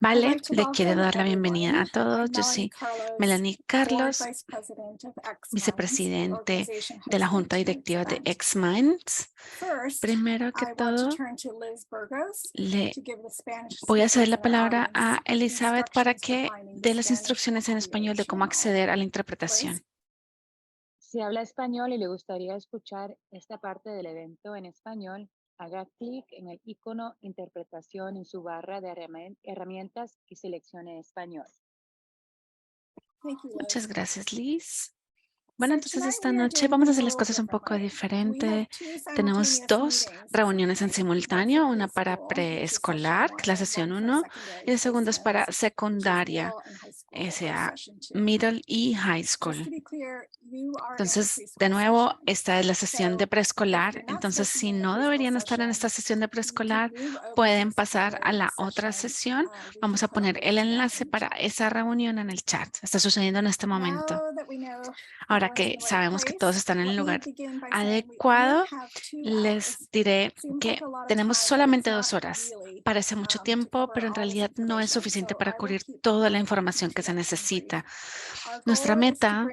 Vale, le quiero dar la bienvenida a todos. Yo soy Melanie Carlos, vicepresidente de la Junta Directiva de X-Minds. Primero que todo, le voy a ceder la palabra a Elizabeth para que dé las instrucciones en español de cómo acceder a la interpretación. Si habla español y le gustaría escuchar esta parte del evento en español, haga clic en el icono Interpretación en su barra de herramientas y seleccione Español. Muchas gracias, Liz. Bueno, entonces esta noche vamos a hacer las cosas un poco diferente. Tenemos dos reuniones en simultáneo, una para preescolar, que es la sesión 1, y la segunda es para secundaria, sea middle y high school. Entonces, de nuevo, esta es la sesión de preescolar. Entonces, si no deberían estar en esta sesión de preescolar, pueden pasar a la otra sesión. Vamos a poner el enlace para esa reunión en el chat. Está sucediendo en este momento. Ahora que sabemos que todos están en el lugar adecuado, les diré que tenemos solamente 2 horas. Parece mucho tiempo, pero en realidad no es suficiente para cubrir toda la información que se necesita. Nuestra meta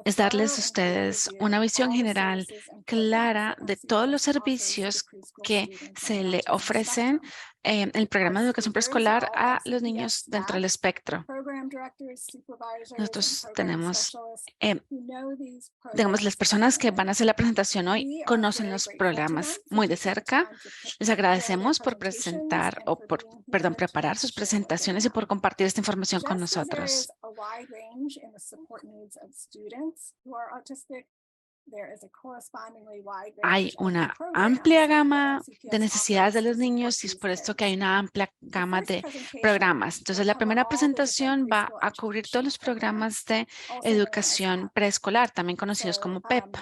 es darles a ustedes una visión general clara de todos los servicios que se le ofrecen en el programa de educación preescolar a los niños dentro del espectro. Nosotros tenemos, digamos, las personas que van a hacer la presentación hoy conocen los programas muy de cerca. Les agradecemos por preparar sus presentaciones y por compartir esta información con nosotros. Hay una amplia gama de necesidades de los niños y es por esto que hay una amplia gama de programas. Entonces, la primera presentación va a cubrir todos los programas de educación preescolar, también conocidos como PEP.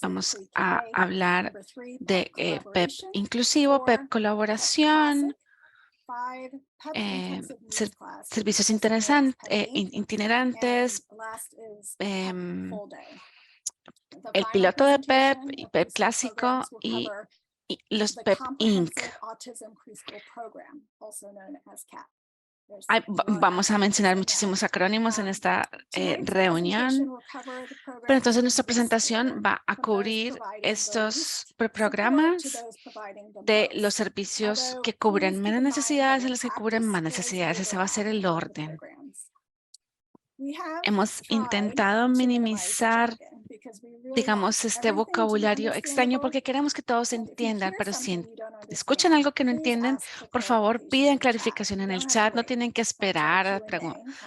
Vamos a hablar de PEP inclusivo, PEP colaboración, servicios itinerantes, el piloto de PEP y PEP clásico y los PEP Inc. Vamos a mencionar muchísimos acrónimos en esta reunión, pero entonces nuestra presentación va a cubrir estos programas de los servicios que cubren menos necesidades y los que cubren más necesidades. Ese va a ser el orden. Hemos intentado minimizar, digamos, este vocabulario extraño porque queremos que todos entiendan, pero si escuchan algo que no entienden, por favor, piden clarificación en el chat. No tienen que esperar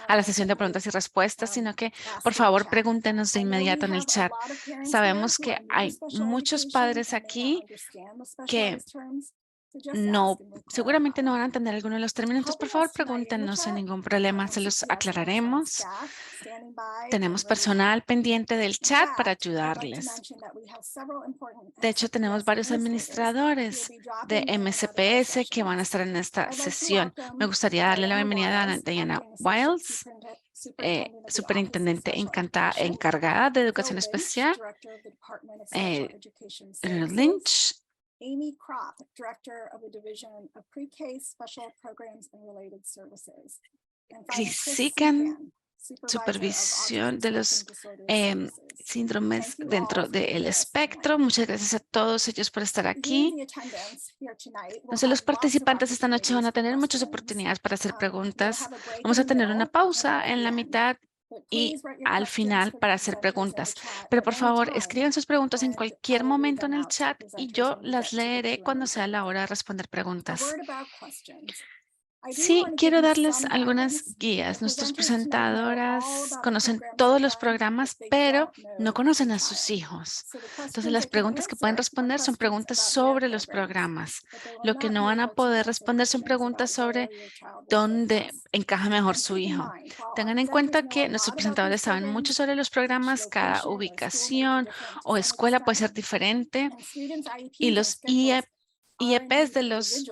a la sesión de preguntas y respuestas, sino que, por favor, pregúntenos de inmediato en el chat. Sabemos que hay muchos padres aquí que seguramente no van a entender alguno de los términos, entonces por favor pregúntenos sin ningún problema, se los aclararemos. Tenemos personal pendiente del chat para ayudarles. De hecho, tenemos varios administradores de MCPS que van a estar en esta sesión. Me gustaría darle la bienvenida a Diana Wiles, superintendente encargada de educación especial, Lynch, Amy Kropp, Director of the Division of Pre-K Special Programs and Related Services. Chris Sican, supervisión de los síndromes dentro del espectro. Muchas gracias a todos ellos por estar aquí. Entonces, los participantes esta noche van a tener muchas oportunidades para hacer preguntas. Vamos a tener una pausa en la mitad y al final para hacer preguntas. Pero por favor, escriban sus preguntas en cualquier momento en el chat y yo las leeré cuando sea la hora de responder preguntas. Sí, quiero darles algunas guías. Nuestras presentadoras conocen todos los programas, pero no conocen a sus hijos. Entonces, las preguntas que pueden responder son preguntas sobre los programas. Lo que no van a poder responder son preguntas sobre dónde encaja mejor su hijo. Tengan en cuenta que nuestros presentadores saben mucho sobre los programas. Cada ubicación o escuela puede ser diferente y los IEP IEPs de los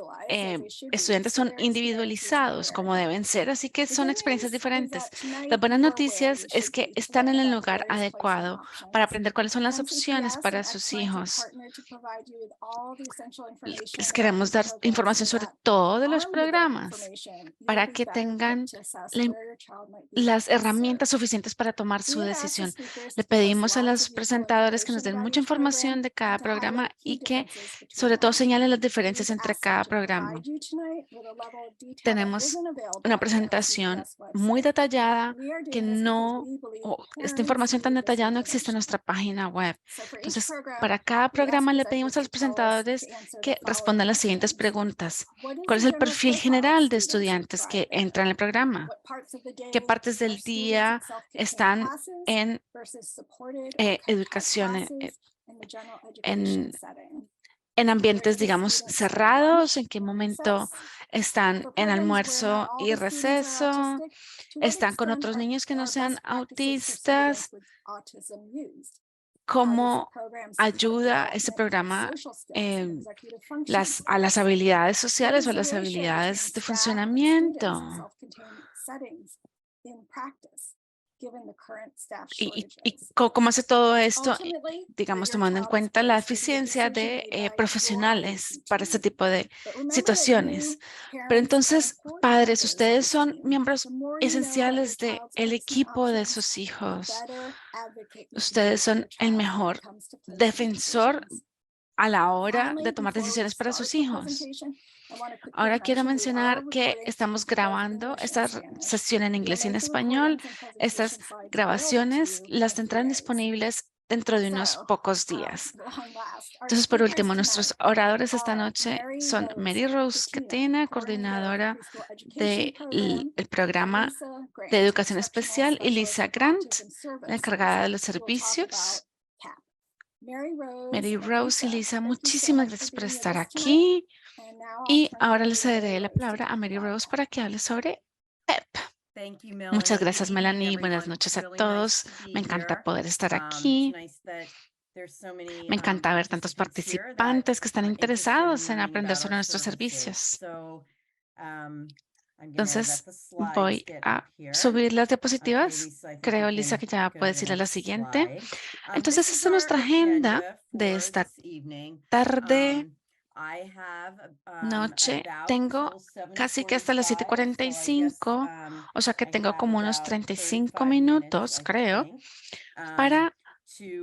estudiantes son individualizados como deben ser, así que son experiencias diferentes. Las buenas noticias es que están en el lugar adecuado para aprender cuáles son las opciones para sus hijos. Les queremos dar información sobre todos los programas para que tengan las herramientas suficientes para tomar su decisión. Le pedimos a los presentadores que nos den mucha información de cada programa y que sobre todo señalen las diferencias entre cada programa. Tenemos una presentación muy detallada que esta información tan detallada no existe en nuestra página web. Entonces, para cada programa le pedimos a los presentadores que respondan las siguientes preguntas. ¿Cuál es el perfil general de estudiantes que entran al programa? ¿Qué partes del día están en educación en ambientes, digamos, cerrados? ¿En qué momento están en almuerzo y receso? ¿Están con otros niños que no sean autistas? ¿Cómo ayuda este programa a las habilidades sociales o a las habilidades de funcionamiento? ¿Y cómo hace todo esto, digamos, tomando en cuenta la eficiencia de profesionales para este tipo de situaciones? Pero entonces, padres, ustedes son miembros esenciales del equipo de sus hijos. Ustedes son el mejor defensor a la hora de tomar decisiones para sus hijos. Ahora quiero mencionar que estamos grabando esta sesión en inglés y en español. Estas grabaciones las tendrán disponibles dentro de unos pocos días. Entonces, por último, nuestros oradores esta noche son Mary Rose Catena, coordinadora del programa de educación especial, y Lisa Grant, la encargada de los servicios. Mary Rose y Lisa, muchísimas gracias por estar aquí. Y ahora le cederé la palabra a Mary Rose para que hable sobre PEP. Muchas gracias, Melanie. Buenas noches a todos. Me encanta poder estar aquí. Me encanta ver tantos participantes que están interesados en aprender sobre nuestros servicios. Entonces, voy a subir las diapositivas. Creo, Lisa, que ya puedes ir a la siguiente. Entonces, esta es nuestra agenda de esta tarde, noche. Tengo casi que hasta las 7:45, o sea que tengo como unos 35 minutos, creo, para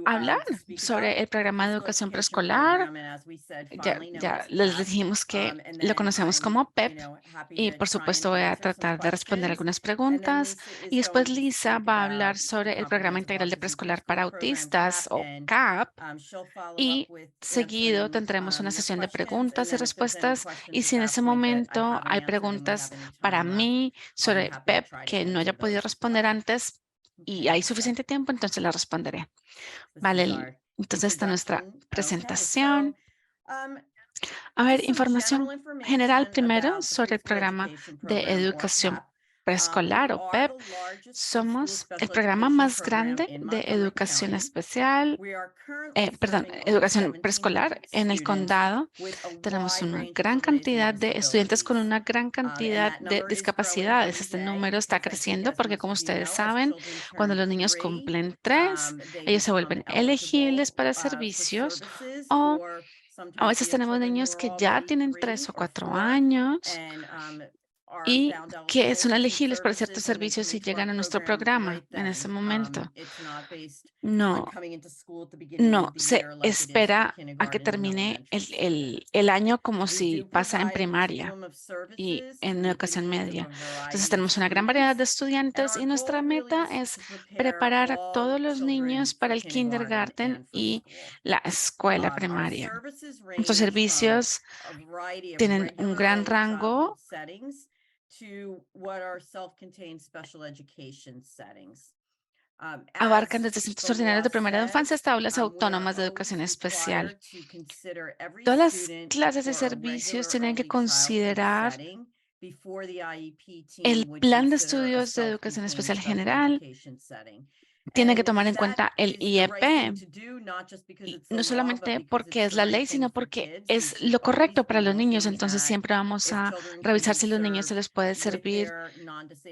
hablar sobre el programa de educación preescolar. Ya les dijimos que lo conocemos como PEP y por supuesto voy a tratar de responder algunas preguntas y después Lisa va a hablar sobre el programa integral de preescolar para autistas o CAP y seguido tendremos una sesión de preguntas y respuestas y si en ese momento hay preguntas para mí sobre PEP que no haya podido responder antes y hay suficiente tiempo, entonces las responderé. Vale, entonces está nuestra presentación. A ver, información general primero sobre el programa de educación preescolar o PEP. Somos el programa más grande de educación especial, educación preescolar en el condado. Tenemos una gran cantidad de estudiantes con una gran cantidad de discapacidades. Este número está creciendo porque, como ustedes saben, cuando los niños cumplen 3, ellos se vuelven elegibles para servicios o a veces tenemos niños que ya tienen 3 o 4 años y que son elegibles para ciertos servicios y llegan a nuestro programa en ese momento. No se espera a que termine el año como si pasa en primaria y en educación media. Entonces tenemos una gran variedad de estudiantes y nuestra meta es preparar a todos los niños para el kindergarten y la escuela primaria. Nuestros servicios tienen un gran rango abarcan desde centros ordinarios de primera infancia hasta aulas autónomas de educación especial. Todas las clases de servicios tienen que considerar el plan de estudios de educación especial general tiene que tomar en cuenta el IEP. Y no solamente porque es la ley, sino porque es lo correcto para los niños. Entonces siempre vamos a revisar si los niños se les puede servir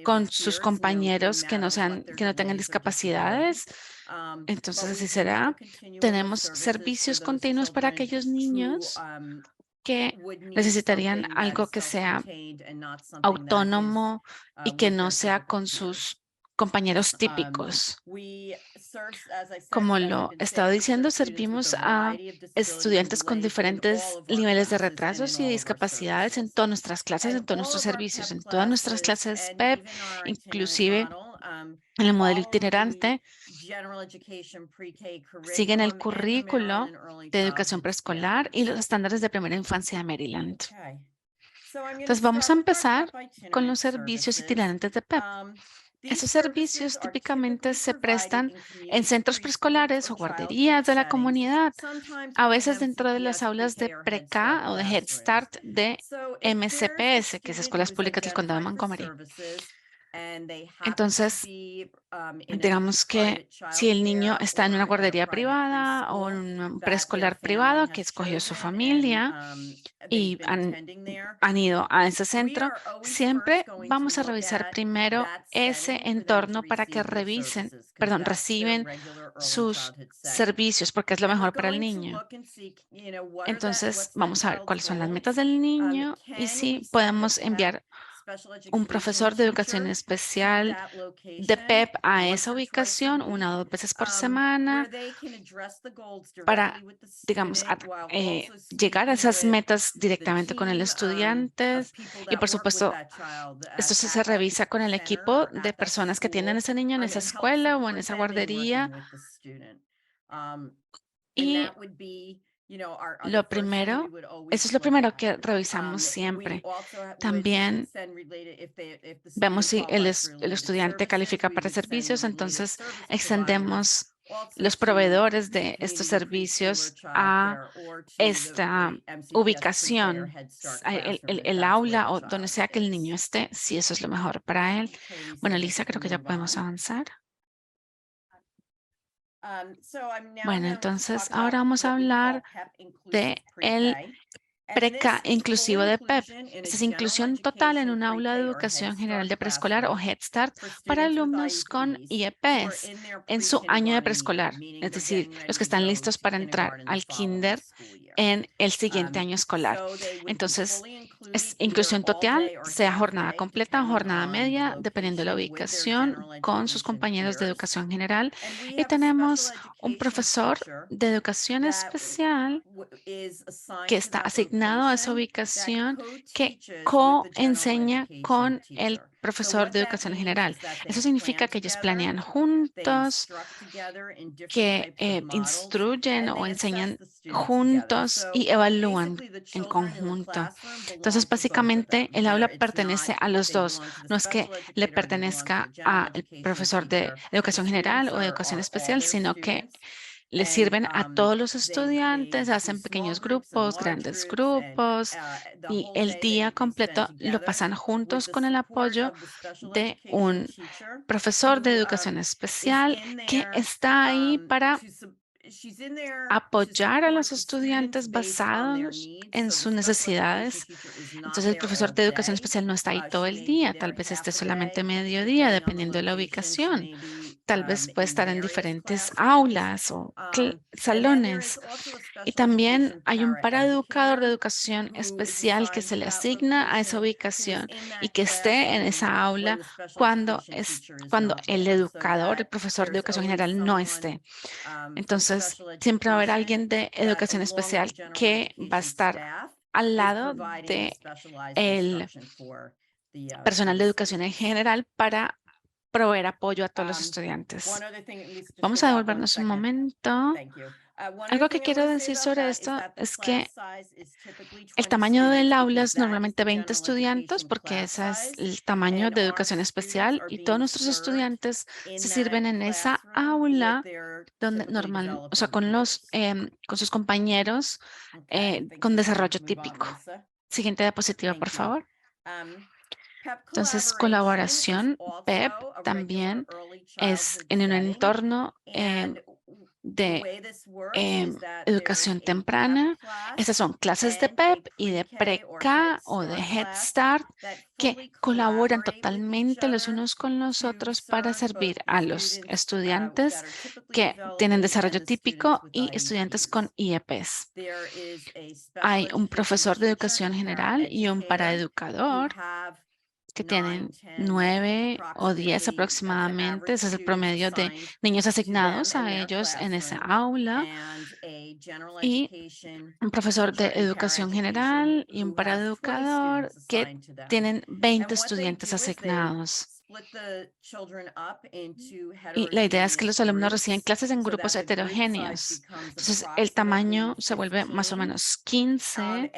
con sus compañeros que que no tengan discapacidades. Entonces así será. Tenemos servicios continuos para aquellos niños que necesitarían algo que sea autónomo y que no sea con sus compañeros típicos. Como lo he estado diciendo, servimos a estudiantes con diferentes niveles de retrasos y discapacidades en todas nuestras clases, en todos nuestros servicios, en todas nuestras clases PEP, inclusive en el modelo itinerante. Siguen el currículo de educación preescolar y los estándares de primera infancia de Maryland. Entonces vamos a empezar con los servicios itinerantes de PEP. Esos servicios típicamente se prestan en centros preescolares o guarderías de la comunidad, a veces dentro de las aulas de Pre-K o de Head Start de MCPS, que es Escuelas Públicas del Condado de Montgomery. Entonces, digamos que si el niño está en una guardería privada o en un preescolar privado que escogió su familia y han ido a ese centro, siempre vamos a revisar primero ese entorno para que reciben sus servicios porque es lo mejor para el niño. Entonces, vamos a ver cuáles son las metas del niño y si podemos enviar un profesor de educación especial de PEP a esa ubicación 1 o 2 veces por semana para, digamos, llegar a esas metas directamente con el estudiante. Y por supuesto, esto se revisa con el equipo de personas que tienen a ese niño en esa escuela o en esa guardería. Y lo primero, eso es lo primero que revisamos siempre. También vemos si el estudiante califica para servicios, entonces extendemos los proveedores de estos servicios a esta ubicación, el aula o donde sea que el niño esté, si eso es lo mejor para él. Bueno, Lisa, creo que ya podemos avanzar. Bueno, entonces ahora vamos a hablar de el Pre-K inclusivo de PEP. Esta es inclusión total en un aula de educación general de preescolar o Head Start para alumnos con IEPs en su año de preescolar, es decir, los que están listos para entrar al kinder en el siguiente año escolar. Entonces, es inclusión total, sea jornada completa o jornada media, dependiendo de la ubicación, con sus compañeros de educación general. Y tenemos un profesor de educación especial que está asignado a esa ubicación que co-enseña con el profesor de educación general. Eso significa que ellos planean juntos, que instruyen o enseñan juntos y evalúan en conjunto. Entonces, básicamente, el aula pertenece a los dos. No es que le pertenezca al profesor de educación general o de educación especial, sino que le sirven a todos los estudiantes, hacen pequeños grupos, grandes grupos y el día completo lo pasan juntos con el apoyo de un profesor de educación especial que está ahí para apoyar a los estudiantes basados en sus necesidades. Entonces, el profesor de educación especial no está ahí todo el día, tal vez esté solamente mediodía, dependiendo de la ubicación. Tal vez puede estar en diferentes aulas o salones. Y también hay un paraeducador de educación especial que se le asigna a esa ubicación y que esté en esa aula cuando el educador, el profesor de educación general no esté. Entonces, siempre va a haber alguien de educación especial que va a estar al lado de el personal de educación en general para proveer apoyo a todos los estudiantes. Vamos a devolvernos un momento. Algo que quiero decir sobre esto es que el tamaño del aula es normalmente 20 estudiantes porque ese es el tamaño de educación especial y todos nuestros estudiantes se sirven en esa aula donde o sea, con sus compañeros con desarrollo típico. Siguiente diapositiva, por favor. Entonces, colaboración, PEP, también es en un entorno de educación temprana. Estas son clases de PEP y de Pre-K o de Head Start que colaboran totalmente los unos con los otros para servir a los estudiantes que tienen desarrollo típico y estudiantes con IEPs. Hay un profesor de educación general y un paraeducador que tienen 9 o 10 aproximadamente. Ese es el promedio de niños asignados a ellos en esa aula. Y un profesor de educación general y un paraeducador que tienen 20 estudiantes asignados. Y la idea es que los alumnos reciben clases en grupos heterogéneos. Entonces, el tamaño se vuelve más o menos 15.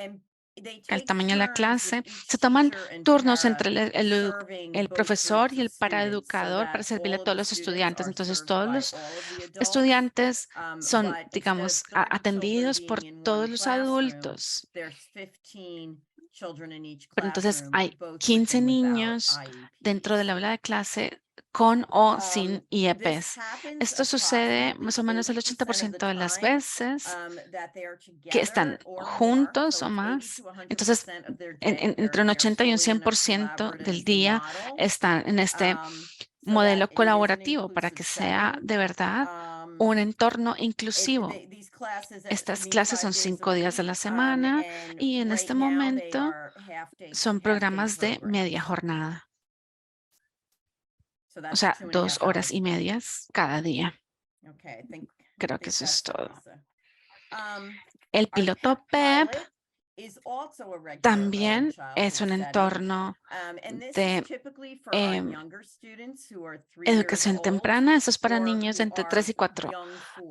El tamaño de la clase. Se toman turnos entre el profesor y el paraeducador para servirle a todos los estudiantes. Entonces, todos los estudiantes son, digamos, atendidos por todos los adultos. Pero entonces hay 15 niños dentro del aula de clase con o sin IEPs. Esto sucede más o menos el 80% de las veces que están juntos o más. Entonces, entre un 80 y un 100% del día están en este modelo colaborativo para que sea de verdad un entorno inclusivo. Estas clases son 5 días de la semana y en este momento son programas de media jornada. O sea, 2 horas y medias cada día. Creo que eso es todo. El piloto PEP también es un entorno de educación temprana. Esto es para niños de entre 3 y 4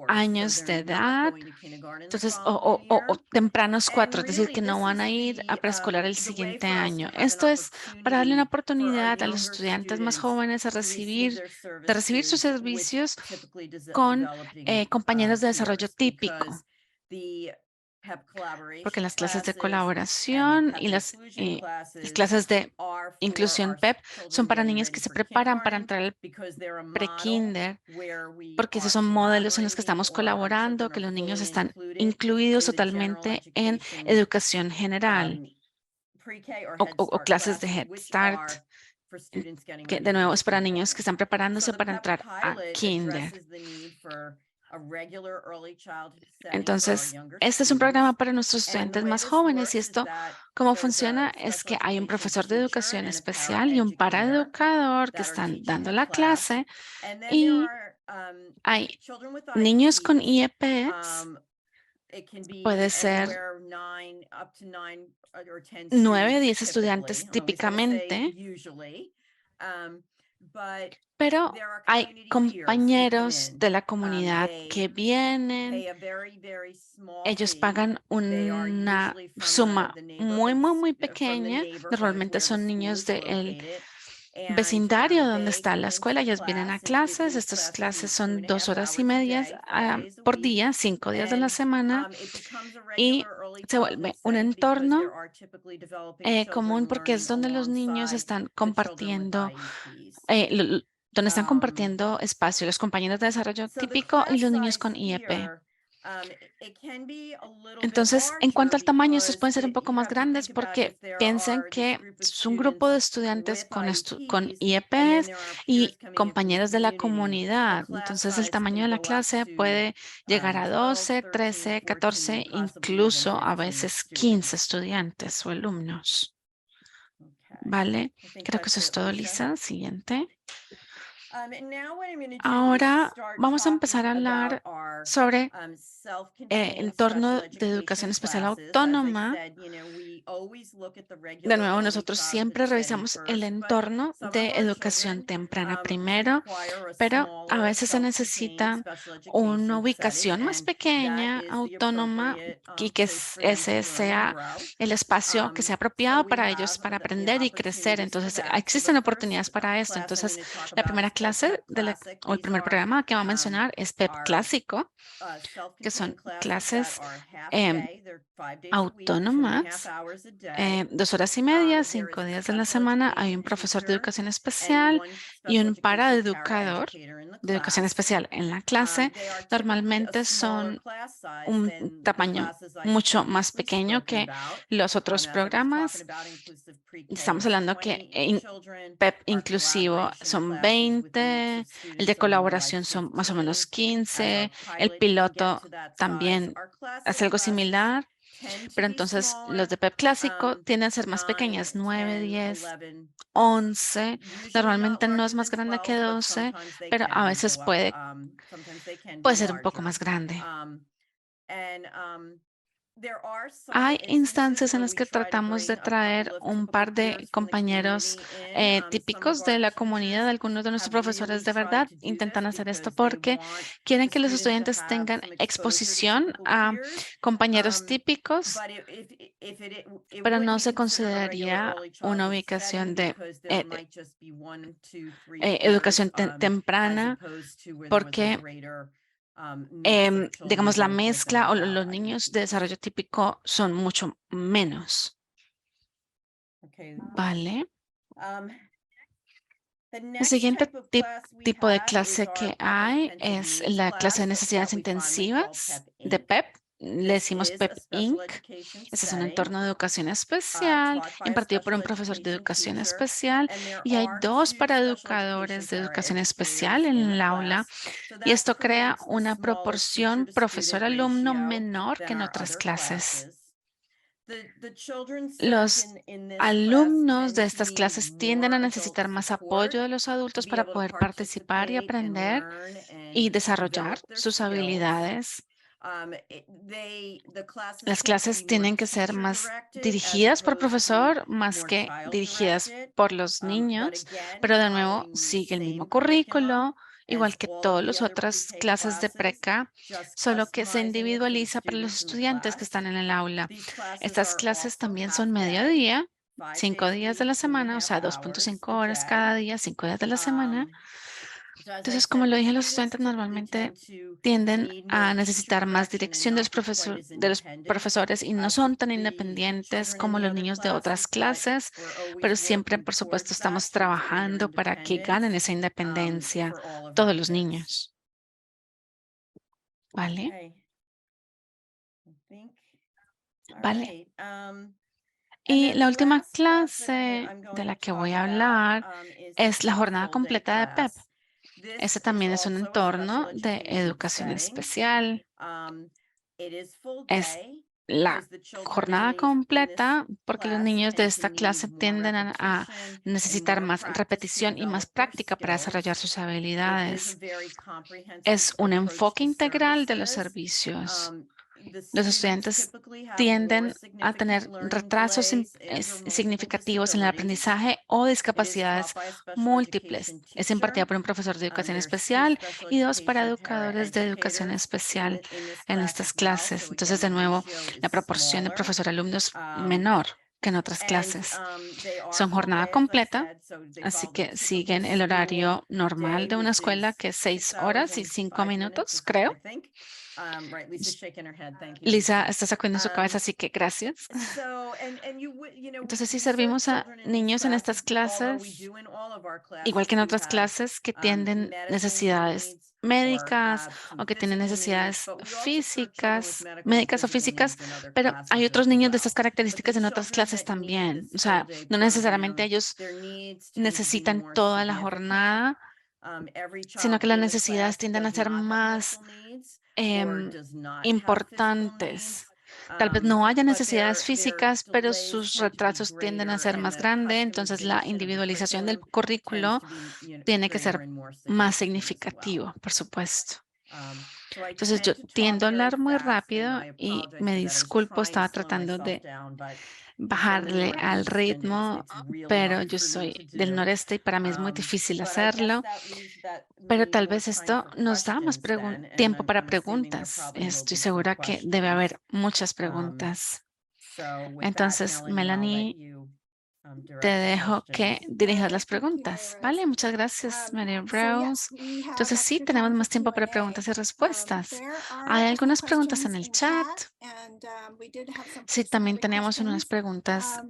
años de edad. Entonces, o tempranos 4, es decir, que no van a ir a preescolar el siguiente año. Esto es para darle una oportunidad a los estudiantes más jóvenes de recibir sus servicios con compañeros de desarrollo típico. Porque las clases de colaboración y las clases de inclusión PEP son para niños que se preparan para entrar al pre-kinder, porque esos son modelos en los que estamos colaborando, que los niños están incluidos totalmente en educación general o clases de Head Start, que de nuevo es para niños que están preparándose para entrar a kinder. Entonces, este es un programa para nuestros estudiantes más jóvenes y esto, cómo funciona, es que hay un profesor de educación especial y un paraeducador que están dando la clase y hay niños con IEPs, puede ser 9 a 10 estudiantes típicamente, pero hay compañeros de la comunidad que vienen. Ellos pagan una suma muy pequeña. Normalmente son niños del vecindario donde está la escuela. Ellos vienen a clases. Estas clases son 2 horas y medias por día, 5 días de la semana. Y se vuelve un entorno común porque es donde los niños están compartiendo donde están compartiendo espacio los compañeros de desarrollo típico y los niños con IEP. Entonces, en cuanto al tamaño, estos pueden ser un poco más grandes porque piensen que es un grupo de estudiantes con IEPs y compañeros de la comunidad. Entonces, el tamaño de la clase puede llegar a 12, 13, 14, incluso a veces 15 estudiantes o alumnos. Vale, creo que eso es todo, Lisa. Siguiente. Ahora vamos a empezar a hablar sobre entorno de educación especial autónoma. De nuevo, nosotros siempre revisamos el entorno de educación temprana primero, pero a veces se necesita una ubicación más pequeña, autónoma, y que ese sea el espacio que sea apropiado para ellos para aprender y crecer. Entonces, existen oportunidades para esto. Entonces, la primera clase clase o el primer programa que va a mencionar es PEP clásico, que son clases autónomas, 2 horas y media, 5 días de la semana. Hay un profesor de educación especial y un paraeducador de educación especial en la clase. Normalmente son un tamaño mucho más pequeño que los otros programas. Estamos hablando que PEP inclusivo son 20, el de colaboración son más o menos 15, el piloto también hace algo similar, pero entonces los de PEP clásico tienden a ser más pequeñas, 9, 10, 11. Normalmente no es más grande que 12, pero a veces puede ser un poco más grande. Hay instancias en las que tratamos de traer un par de compañeros típicos de la comunidad. Algunos de nuestros profesores de verdad intentan hacer esto porque quieren que los estudiantes tengan exposición a compañeros típicos, pero no se consideraría una ubicación de educación temprana porque digamos, la mezcla o los niños de desarrollo típico son mucho menos. Vale. El siguiente tipo de clase que hay es la clase de necesidades intensivas de PEP. Le decimos PEP Inc. Ese es un entorno de educación especial impartido por un profesor de educación especial y hay 2 paraeducadores de educación especial en el aula y esto crea una proporción profesor-alumno menor que en otras clases. Los alumnos de estas clases tienden a necesitar más apoyo de los adultos para poder participar y aprender y desarrollar sus habilidades. Las clases tienen que ser más dirigidas por profesor, más que dirigidas por los niños, pero de nuevo sigue el mismo currículo, igual que todas las otras clases de pre-K, solo que se individualiza para los estudiantes que están en el aula. Estas clases también son mediodía, 5 días de la semana, o sea, 2.5 horas cada día, 5 días de la semana. Entonces, como lo dije, los estudiantes normalmente tienden a necesitar más dirección de los profesores y no son tan independientes como los niños de otras clases, pero siempre, por supuesto, estamos trabajando para que ganen esa independencia todos los niños. ¿Vale? Vale. Y la última clase de la que voy a hablar es la jornada completa de PEP. Ese también es un entorno de educación especial. Es la jornada completa porque los niños de esta clase tienden a necesitar más repetición y más práctica para desarrollar sus habilidades. Es un enfoque integral de los servicios. Los estudiantes tienden a tener retrasos significativos en el aprendizaje o discapacidades múltiples. Es impartida por un profesor de educación especial y 2 paraeducadores de educación especial en estas clases. Entonces, de nuevo, la proporción de profesor-alumno es menor que en otras clases. Son jornada completa, así que siguen el horario normal de una escuela, que es 6 horas y 5 minutos, creo. Lisa está sacudiendo su cabeza, así que gracias. Entonces, si servimos a niños en estas clases, igual que en otras clases que tienen necesidades médicas o que tienen necesidades físicas, médicas o físicas, pero hay otros niños de estas características en otras clases también. O sea, no necesariamente ellos necesitan toda la jornada, sino que las necesidades tienden a ser más importantes. Tal vez no haya necesidades físicas, pero sus retrasos tienden a ser más grandes, entonces la individualización del currículo tiene que ser más significativo, por supuesto. Entonces yo tiendo a hablar muy rápido y me disculpo, estaba tratando de bajarle al ritmo, pero yo soy del noreste y para mí es muy difícil hacerlo. Pero tal vez esto nos da más tiempo para preguntas. Estoy segura que debe haber muchas preguntas. Entonces, Melanie, te dejo que dirijas las preguntas. Vale, muchas gracias, María Rose. Entonces sí, tenemos más tiempo para preguntas y respuestas. Hay algunas preguntas en el chat. Sí, también tenemos unas preguntas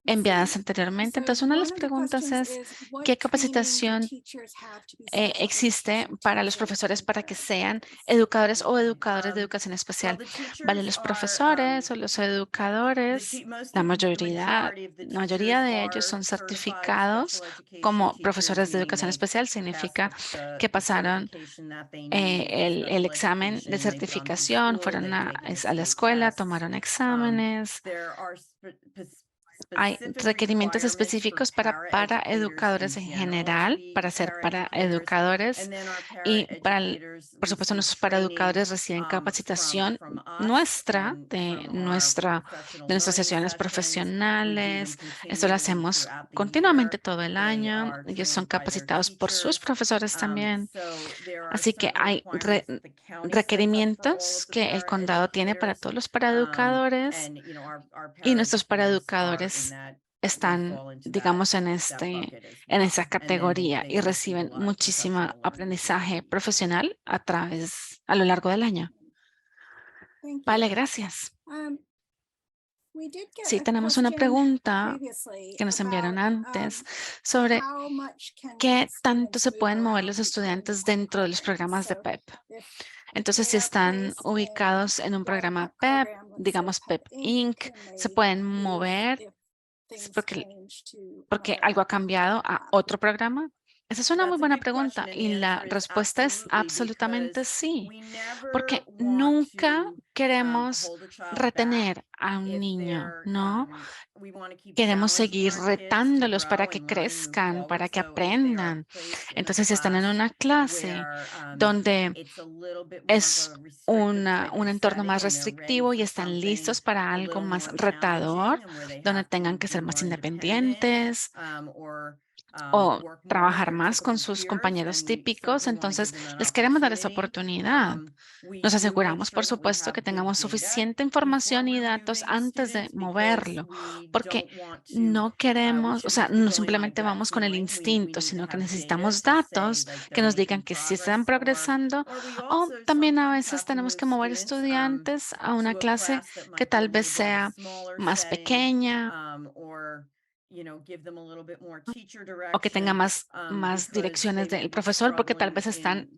enviadas anteriormente. Entonces, una de las preguntas es, ¿qué capacitación existe para los profesores para que sean educadores o educadores de educación especial? ¿Vale? Los profesores o los educadores, la mayoría de ellos son certificados como profesores de educación especial. Significa que pasaron el examen de certificación, fueron a la escuela, tomaron exámenes. Hay requerimientos específicos para educadores en general, para ser paraeducadores y por supuesto, nuestros paraeducadores reciben capacitación de nuestras sesiones profesionales. Esto lo hacemos continuamente todo el año. Ellos son capacitados por sus profesores también. Así que hay requerimientos que el condado tiene para todos los paraeducadores y nuestros paraeducadores están, digamos, en esa categoría y reciben muchísimo aprendizaje profesional a lo largo del año. Vale, gracias. Sí, tenemos una pregunta que nos enviaron antes sobre qué tanto se pueden mover los estudiantes dentro de los programas de PEP. Entonces, si están ubicados en un programa PEP, digamos PEP Inc., se pueden mover porque algo ha cambiado a otro programa. Esa es una muy buena pregunta y la respuesta es absolutamente sí, porque nunca queremos retener a un niño, ¿no? Queremos seguir retándolos para que crezcan, para que aprendan. Entonces, si están en una clase donde es un entorno más restrictivo y están listos para algo más retador, donde tengan que ser más independientes o trabajar más con sus compañeros típicos, entonces les queremos dar esa oportunidad. Nos aseguramos, por supuesto, que tengamos suficiente información y datos antes de moverlo, porque no queremos, o sea, no simplemente vamos con el instinto, sino que necesitamos datos que nos digan que sí están progresando, o también a veces tenemos que mover estudiantes a una clase que tal vez sea más pequeña o que tenga más direcciones del profesor, porque tal vez están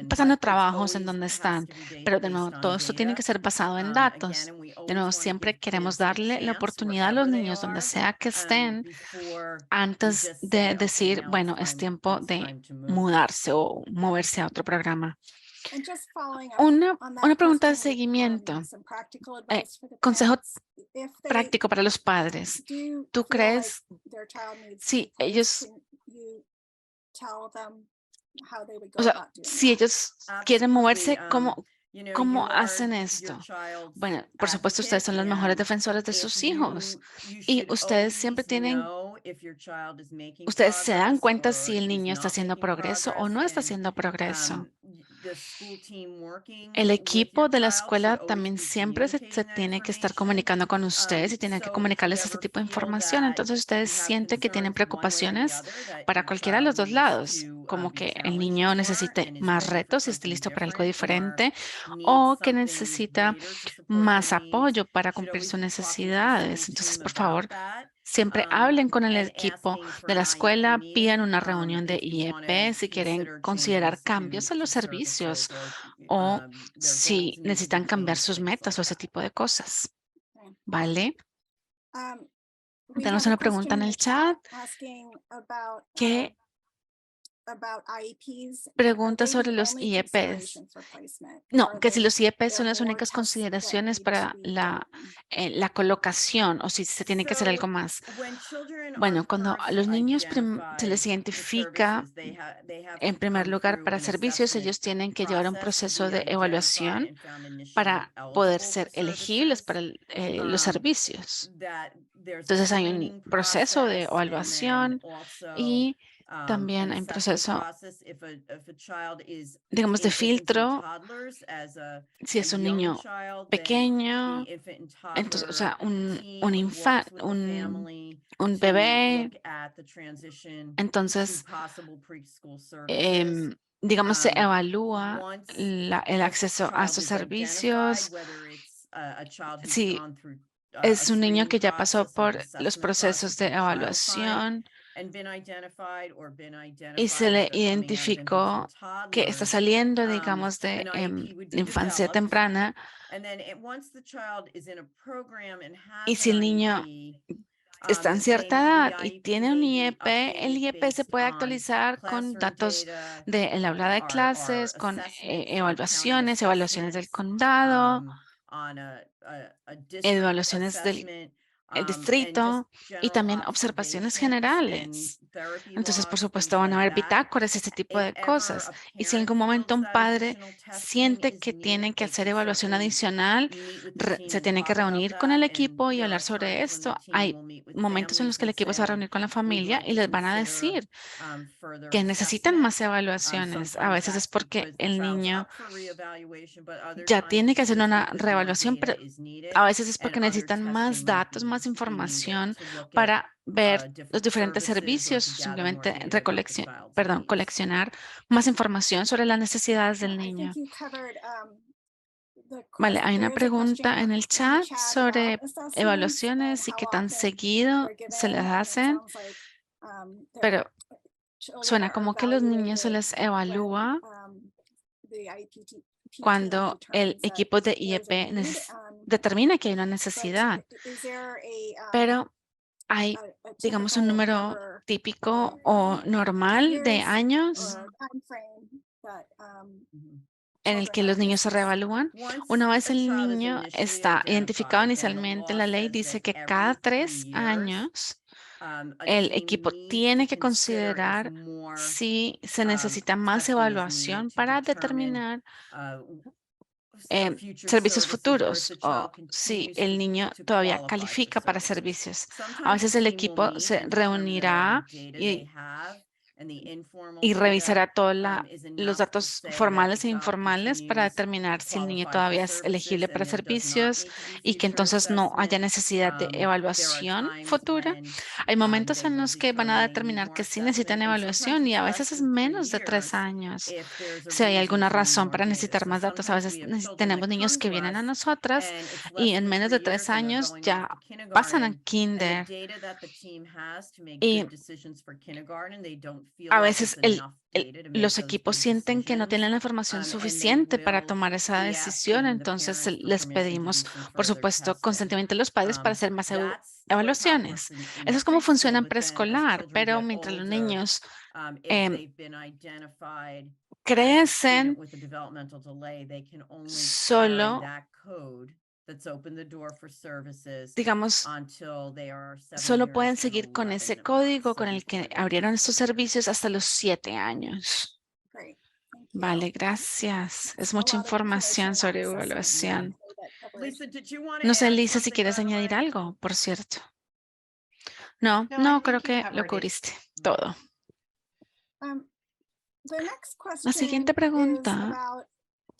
pasando trabajos en donde están. Pero de nuevo, todo esto tiene que ser basado en datos. De nuevo, siempre queremos darle la oportunidad a los niños, donde sea que estén, antes de decir, bueno, es tiempo de mudarse o moverse a otro programa. Una pregunta de seguimiento. Consejo práctico para los padres. ¿Tú crees si ellos, o sea, si ellos quieren moverse, cómo hacen esto? Bueno, por supuesto, ustedes son los mejores defensores de sus hijos y ustedes siempre ustedes se dan cuenta si el niño está haciendo progreso o no está haciendo progreso. El equipo de la escuela también siempre se tiene que estar comunicando con ustedes y tiene que comunicarles este tipo de información. Entonces, ustedes sienten que tienen preocupaciones para cualquiera de los dos lados, como que el niño necesite más retos y esté listo para algo diferente, o que necesita más apoyo para cumplir sus necesidades. Entonces, por favor, siempre hablen con el equipo de la escuela, pidan una reunión de IEP si quieren considerar cambios a los servicios o si necesitan cambiar sus metas o ese tipo de cosas. ¿Vale? Tenemos una pregunta en el chat. ¿Qué pregunta sobre los IEPs? No, que si los IEPs son las únicas consideraciones para la colocación o si se tiene que hacer algo más. Bueno, cuando a los niños se les identifica en primer lugar para servicios, ellos tienen que llevar un proceso de evaluación para poder ser elegibles para los servicios. Entonces hay un proceso de evaluación y También hay un proceso, digamos, de filtro. Si es un niño pequeño, entonces, o sea, un bebé, entonces, digamos, se evalúa el acceso a estos servicios. Si es un niño que ya pasó por los procesos de evaluación y se le identificó que está saliendo, digamos, de la infancia temprana, y si el niño está en cierta edad y tiene un IEP, el IEP se puede actualizar con datos del aula de clases, con evaluaciones del condado, evaluaciones del el distrito y también observaciones generales. Entonces, por supuesto, van a haber bitácoras, este tipo de cosas. Y si en algún momento un padre siente que tiene que hacer evaluación adicional, se tiene que reunir con el equipo y hablar sobre esto. Hay momentos en los que el equipo se va a reunir con la familia y les van a decir que necesitan más evaluaciones. A veces es porque el niño ya tiene que hacer una reevaluación, pero a veces es porque necesitan más datos, más información para ver los diferentes servicios, simplemente coleccionar más información sobre las necesidades del niño. Vale, hay una pregunta en el chat sobre evaluaciones y qué tan seguido se les hacen, pero suena como que los niños se les evalúa cuando el equipo de IEP determina que hay una necesidad, pero hay, digamos, un número típico o normal de años en el que los niños se reevalúan. Una vez el niño está identificado inicialmente, la ley dice que cada 3 años el equipo tiene que considerar si se necesita más evaluación para determinar servicios futuros o si el niño todavía califica para servicios. A veces el equipo se reunirá y revisará todos los datos formales e informales para determinar si el niño todavía es elegible para servicios y que entonces no haya necesidad de evaluación futura. Hay momentos en los que van a determinar que sí necesitan evaluación y a veces es menos de 3 años. Si hay alguna razón para necesitar más datos, a veces tenemos niños que vienen a nosotras y en menos de 3 años ya pasan a kinder. Y a veces los equipos sienten que no tienen la información suficiente para tomar esa decisión, entonces les pedimos, por supuesto, consentimiento de los padres para hacer más evaluaciones. Eso es como funciona en preescolar, pero mientras los niños crecen, solo, digamos, solo pueden seguir con ese código con el que abrieron estos servicios hasta los 7 años. Vale, gracias. Es mucha información sobre evaluación. No sé, Lisa, si quieres añadir algo, por cierto. No, creo que lo cubriste todo. La siguiente pregunta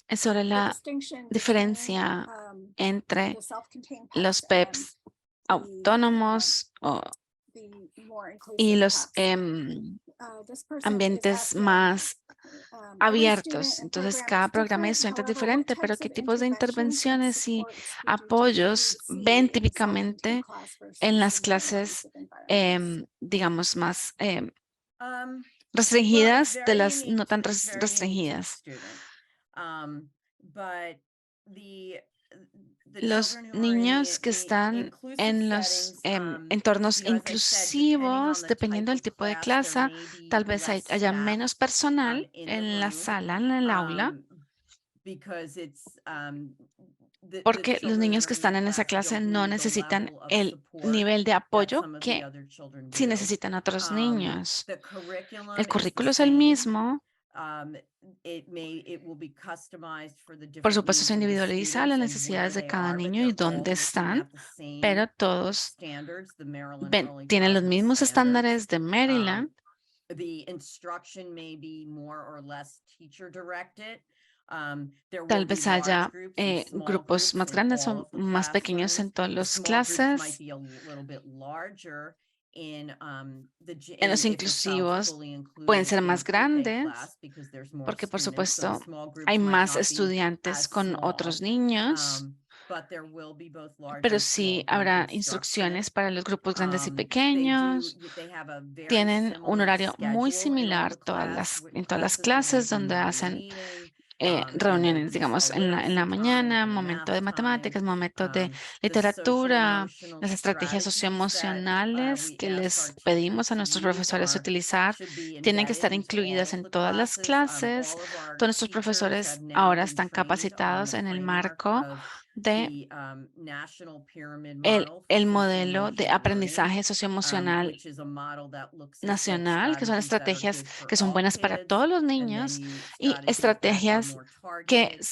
es sobre la diferencia entre los PEPs autónomos y los ambientes más abiertos. Entonces, cada programa de estudiantes es diferente, pero ¿qué tipos de intervenciones y apoyos ven típicamente en las clases, digamos, más restringidas de las no tan restringidas? Los niños que están en los entornos inclusivos, dependiendo del tipo de clase, tal vez haya menos personal en la sala, en el aula, porque los niños que están en esa clase no necesitan el nivel de apoyo que sí necesitan otros niños. El currículo es el mismo. Por supuesto, se individualiza las necesidades de cada niño y dónde están, pero todos tienen los mismos estándares de Maryland the instruction may be more or less teacher directed. There Tal will be vez large haya groups and small grupos groups más in grandes all o of the más pequeños en classrooms. todas The las small groups might clases. be a little bit larger in En los if the child's inclusivos fully pueden included ser in más a pre-K grandes class because there's more porque, por students. So the supuesto, small groups hay might más not be estudiantes as con otros small. niños, But there will be both large pero and small sí group habrá instruction. instrucciones para los grupos grandes y They pequeños. have a very Tienen un similar horario muy schedule in all similar the en todas las classes where they clases do donde morning hacen meeting. There will reuniones, be digamos, a en la literacy time mañana, and a momento math de time. matemáticas, momento de The social literatura, emotional las estrategias strategies that socioemocionales we que ask our les pedimos teachers a to nuestros use profesores utilizar should be tienen que embedded estar into all incluidas of en the todas las classes. clases. All of our Todos nuestros teachers profesores have now ahora been están trained on capacitados the en el framework marco of de the National Pyramid Model for el Social modelo de Emotional Learning, aprendizaje socioemocional which is a model that looks at what nacional, que son strategies that are estrategias good for que son all buenas para kids, todos los and then niños y strategies that are estrategias more que targeted,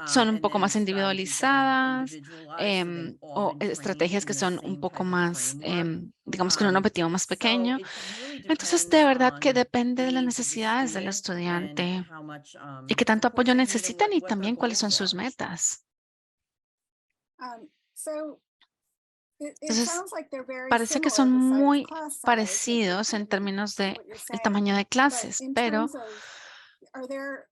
son un and poco then más strategies that are more individualizadas individualized. So they've all o been trained estrategias in que the son un same poco type of más, framework. digamos, con un objetivo más So pequeño. it really Entonces, depends de verdad que on depende the de las needs of the necesidades del student and estudiante how much y qué tanto support apoyo they need and necesitan y what their también cuáles son goals sus are. metas. So it Entonces, sounds like they're very parece que similar son besides muy class size, parecidos en términos de what you're el saying. tamaño de But clases, in pero terms of, are there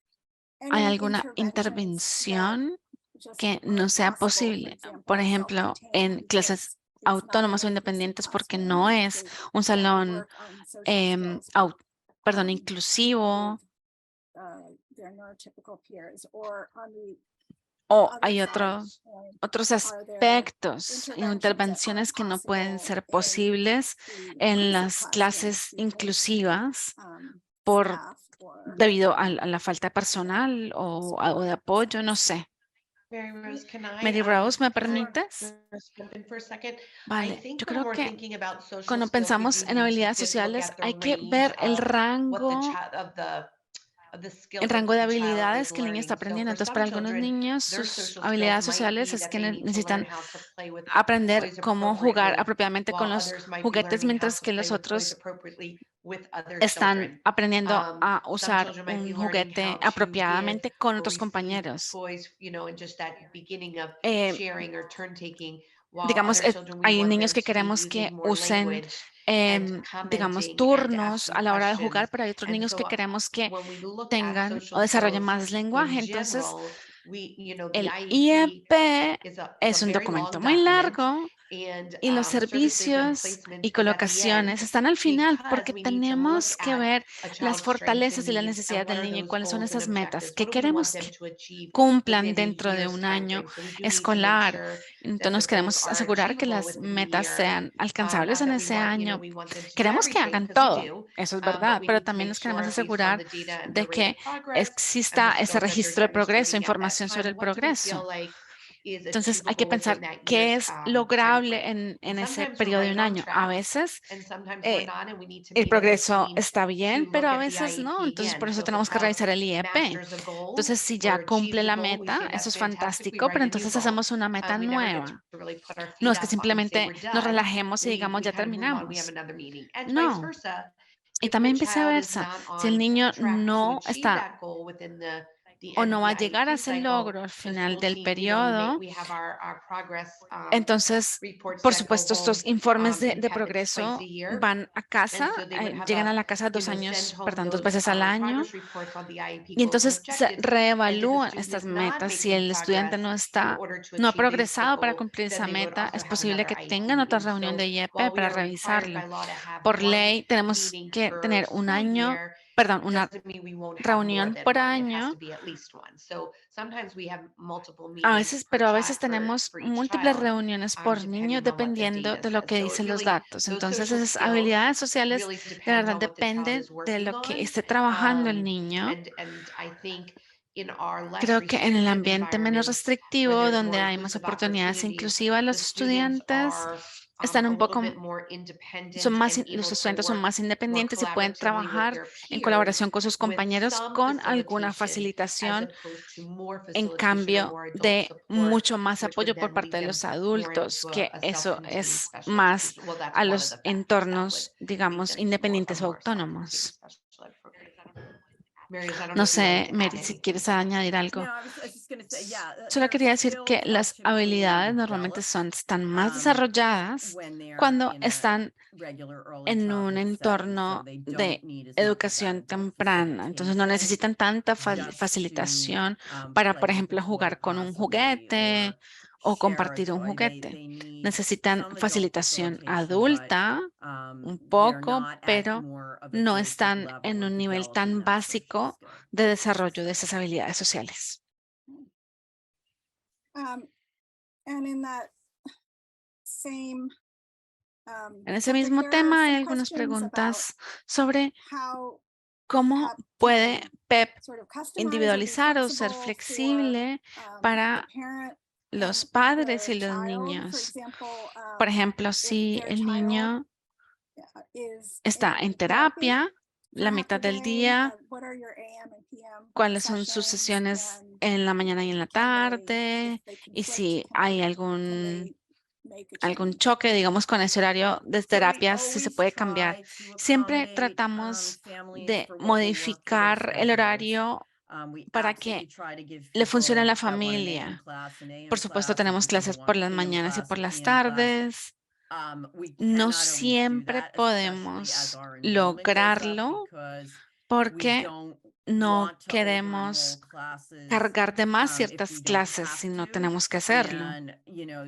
¿hay any alguna interventions that intervención just que aren't no sea possible, for posible? example, Por in ejemplo, en self-contained clases because it's not autónomas o an inclusive independientes porque classroom no and es they un can't salón, work on social skills inclusivo, with their neurotypical peers, or on the o other hay side, otros are there aspectos y interventions that intervenciones aren't que no pueden possible ser in posibles the en inclusive las classrooms clases because inclusivas staff or debido a la falta de personal o de apoyo, no sé. Mary Rose, can Mary I Rose, ¿me can I permites? just jump in for a second? I Vale, think yo when creo we're que thinking about social cuando skills, we pensamos do en need to habilidades just look sociales, at the hay que range ver el of what the rango child of the skills rango de that the child habilidades is que el niño está learning. So aprendiendo. for Entonces, some para algunos children, niños, their sus social skills habilidades might sociales be es that que they need to learn necesitan how to play with aprender toys cómo jugar appropriately, apropiadamente con while los others might be juguetes, learning how mientras to que play los with toys otros appropriately with other están children. aprendiendo a Some usar children might be un learning juguete how to give apropiadamente con or otros receive compañeros. toys, in just that beginning of Eh, sharing or turn taking, while digamos, other children we hay want niños them que to be queremos using que more usen, language and digamos, commenting and turnos asking a la hora de jugar, questions. pero hay otros And niños que so queremos que when we look at tengan o social desarrollen skills más in lenguaje. Entonces, general, the el IEP IEP is a es un very documento long muy document, largo and y los services and servicios placement y is at the end colocaciones están al final because porque we need to look tenemos que at ver a las child's strengths and fortalezas y las needs and necesidades what del are niño y those cuáles son goals and esas metas objectives. que What do we want queremos them que to achieve cumplan within a dentro de year's un time año frame? So we do need to make escolar. sure Entonces that the nos goals queremos are asegurar que achievable las within the metas year. sean alcanzables Not en that we ese want, año. we want them to do Queremos que everything hagan because we todo, do, eso es but verdad, we pero need to también make nos queremos sure based on asegurar the data and the de rate que of progress and the exista ese skills that they're registro de progreso, demonstrating at that información sobre time. el What do we feel progreso. like is Entonces hay que achievable pensar within that qué year's es time lograble frame? And en ese sometimes we're periodo de right un on año. A track, veces and sometimes we're eh, not, and we need to el meet as a progreso team está to bien, pero look a at the veces no. IEP Entonces por again. eso So if a tenemos que child revisar el IEP. masters a goal Entonces, si ya or cumple achieves a la goal, we meta, say eso that's es fantastic, we fantástico, pero write a new entonces goal. hacemos una meta We never get nueva. to really put our No feet es que up and say simplemente we're nos done. relajemos y digamos We ya kind of move on, we have terminamos. another meeting, and vice No. versa. Y If the también child is viceversa. not Si el on niño track to no achieve está that goal within the o end no of va the a llegar a IEP ese cycle, logro al the final school del team, periodo, we have our progress entonces, reports por that go supuesto, estos home informes in de packets twice a progreso year. van a casa, And so they would have llegan a la casa send home dos those veces al año. progress reports on the IEP Y goals and entonces se objectives. And if a reevalúan student estas is not metas. Si making el estudiante progress in order to no ha achieve the progresado para goal, cumplir then esa they would meta, also es have posible another que tengan IEP. otra And reunión so de IEP while we para are required revisarlo. by law to have Por one ley, tenemos meeting que per tener un school año, year, perdón, it una doesn't mean we won't have more reunión than por one. It has año. to be at least one. So sometimes we have multiple A meetings veces, per pero a child veces tenemos for each múltiples child, reuniones por niño depending on what the dependiendo data de lo says. que So it dicen los really, datos. those Entonces, social esas skills habilidades sociales really de depends verdad on what the child dependen is de working lo que on. esté trabajando el niño. And I think in our less Creo que en el restrictive ambiente menos environments where restrictivo, there's donde more hay más inclusive oportunidades opportunities, inclusivas a the los students estudiantes, are están a un little poco, bit more independent son más, and los able to estudiantes son work más more independientes y pueden collaboratively with trabajar their en peers colaboración con sus with compañeros some con alguna facilitation as facilitación, opposed to more en facilitation or cambio more adult de support, mucho más which apoyo would por then parte lead de them los more adultos, into que a eso self-contained es special más education. Well, that's a one of los the factors that would entornos, lead digamos, them to independientes o more self-contained autónomos. special ed program. Marius, I don't know No if you wanted sé, to add Mary, si anything quieres to that. añadir algo. No, I was just going to say, yeah, Solo they're quería decir que skills are las typically more habilidades normalmente developed, están más desarrolladas when they're cuando in a están regular early en un childhood setting, so entorno they don't de need as much of educación that adult temprana. Entonces no facilitation necesitan tanta just facilitación to, para, play por with the ejemplo, toy jugar con un possibly juguete or o share a compartir un toy. juguete. They need Necesitan some adult facilitación facilitation, but adulta un they're poco, not at pero more of a no basic están level en of un nivel developing tan that social básico skill. de desarrollo de esas habilidades sociales. And in that same, En ese subject, mismo there are tema hay some algunas questions about preguntas sobre how cómo PEP puede can PEP sort of customize or be individualizar o ser flexible for flexible the para parent los and padres the y los child. For niños. example, Por ejemplo, if si their el child niño is está en therapy terapia for la half mitad the del day, día, what are your AM and PM cuáles son sus sessions, sesiones and en la mañana y en la can they, tarde, if they y conflict, si can hay they algún make a change? choque, digamos, con ese horario de So we terapia, si se always puede cambiar. try to Siempre accommodate, tratamos families de for what will work for their modificar el schedules. horario We para absolutely que try to give le funcione a people la that want an AM familia. class, an AM Por supuesto, class. If tenemos people clases want por a las PM mañanas y class, por a las PM class. tardes. We No cannot always do siempre that, especially as podemos our enrollment goes up, lograrlo because we porque don't no want to queremos over-enroll classes cargar de más if ciertas we don't clases have si no to. tenemos que hacerlo. And,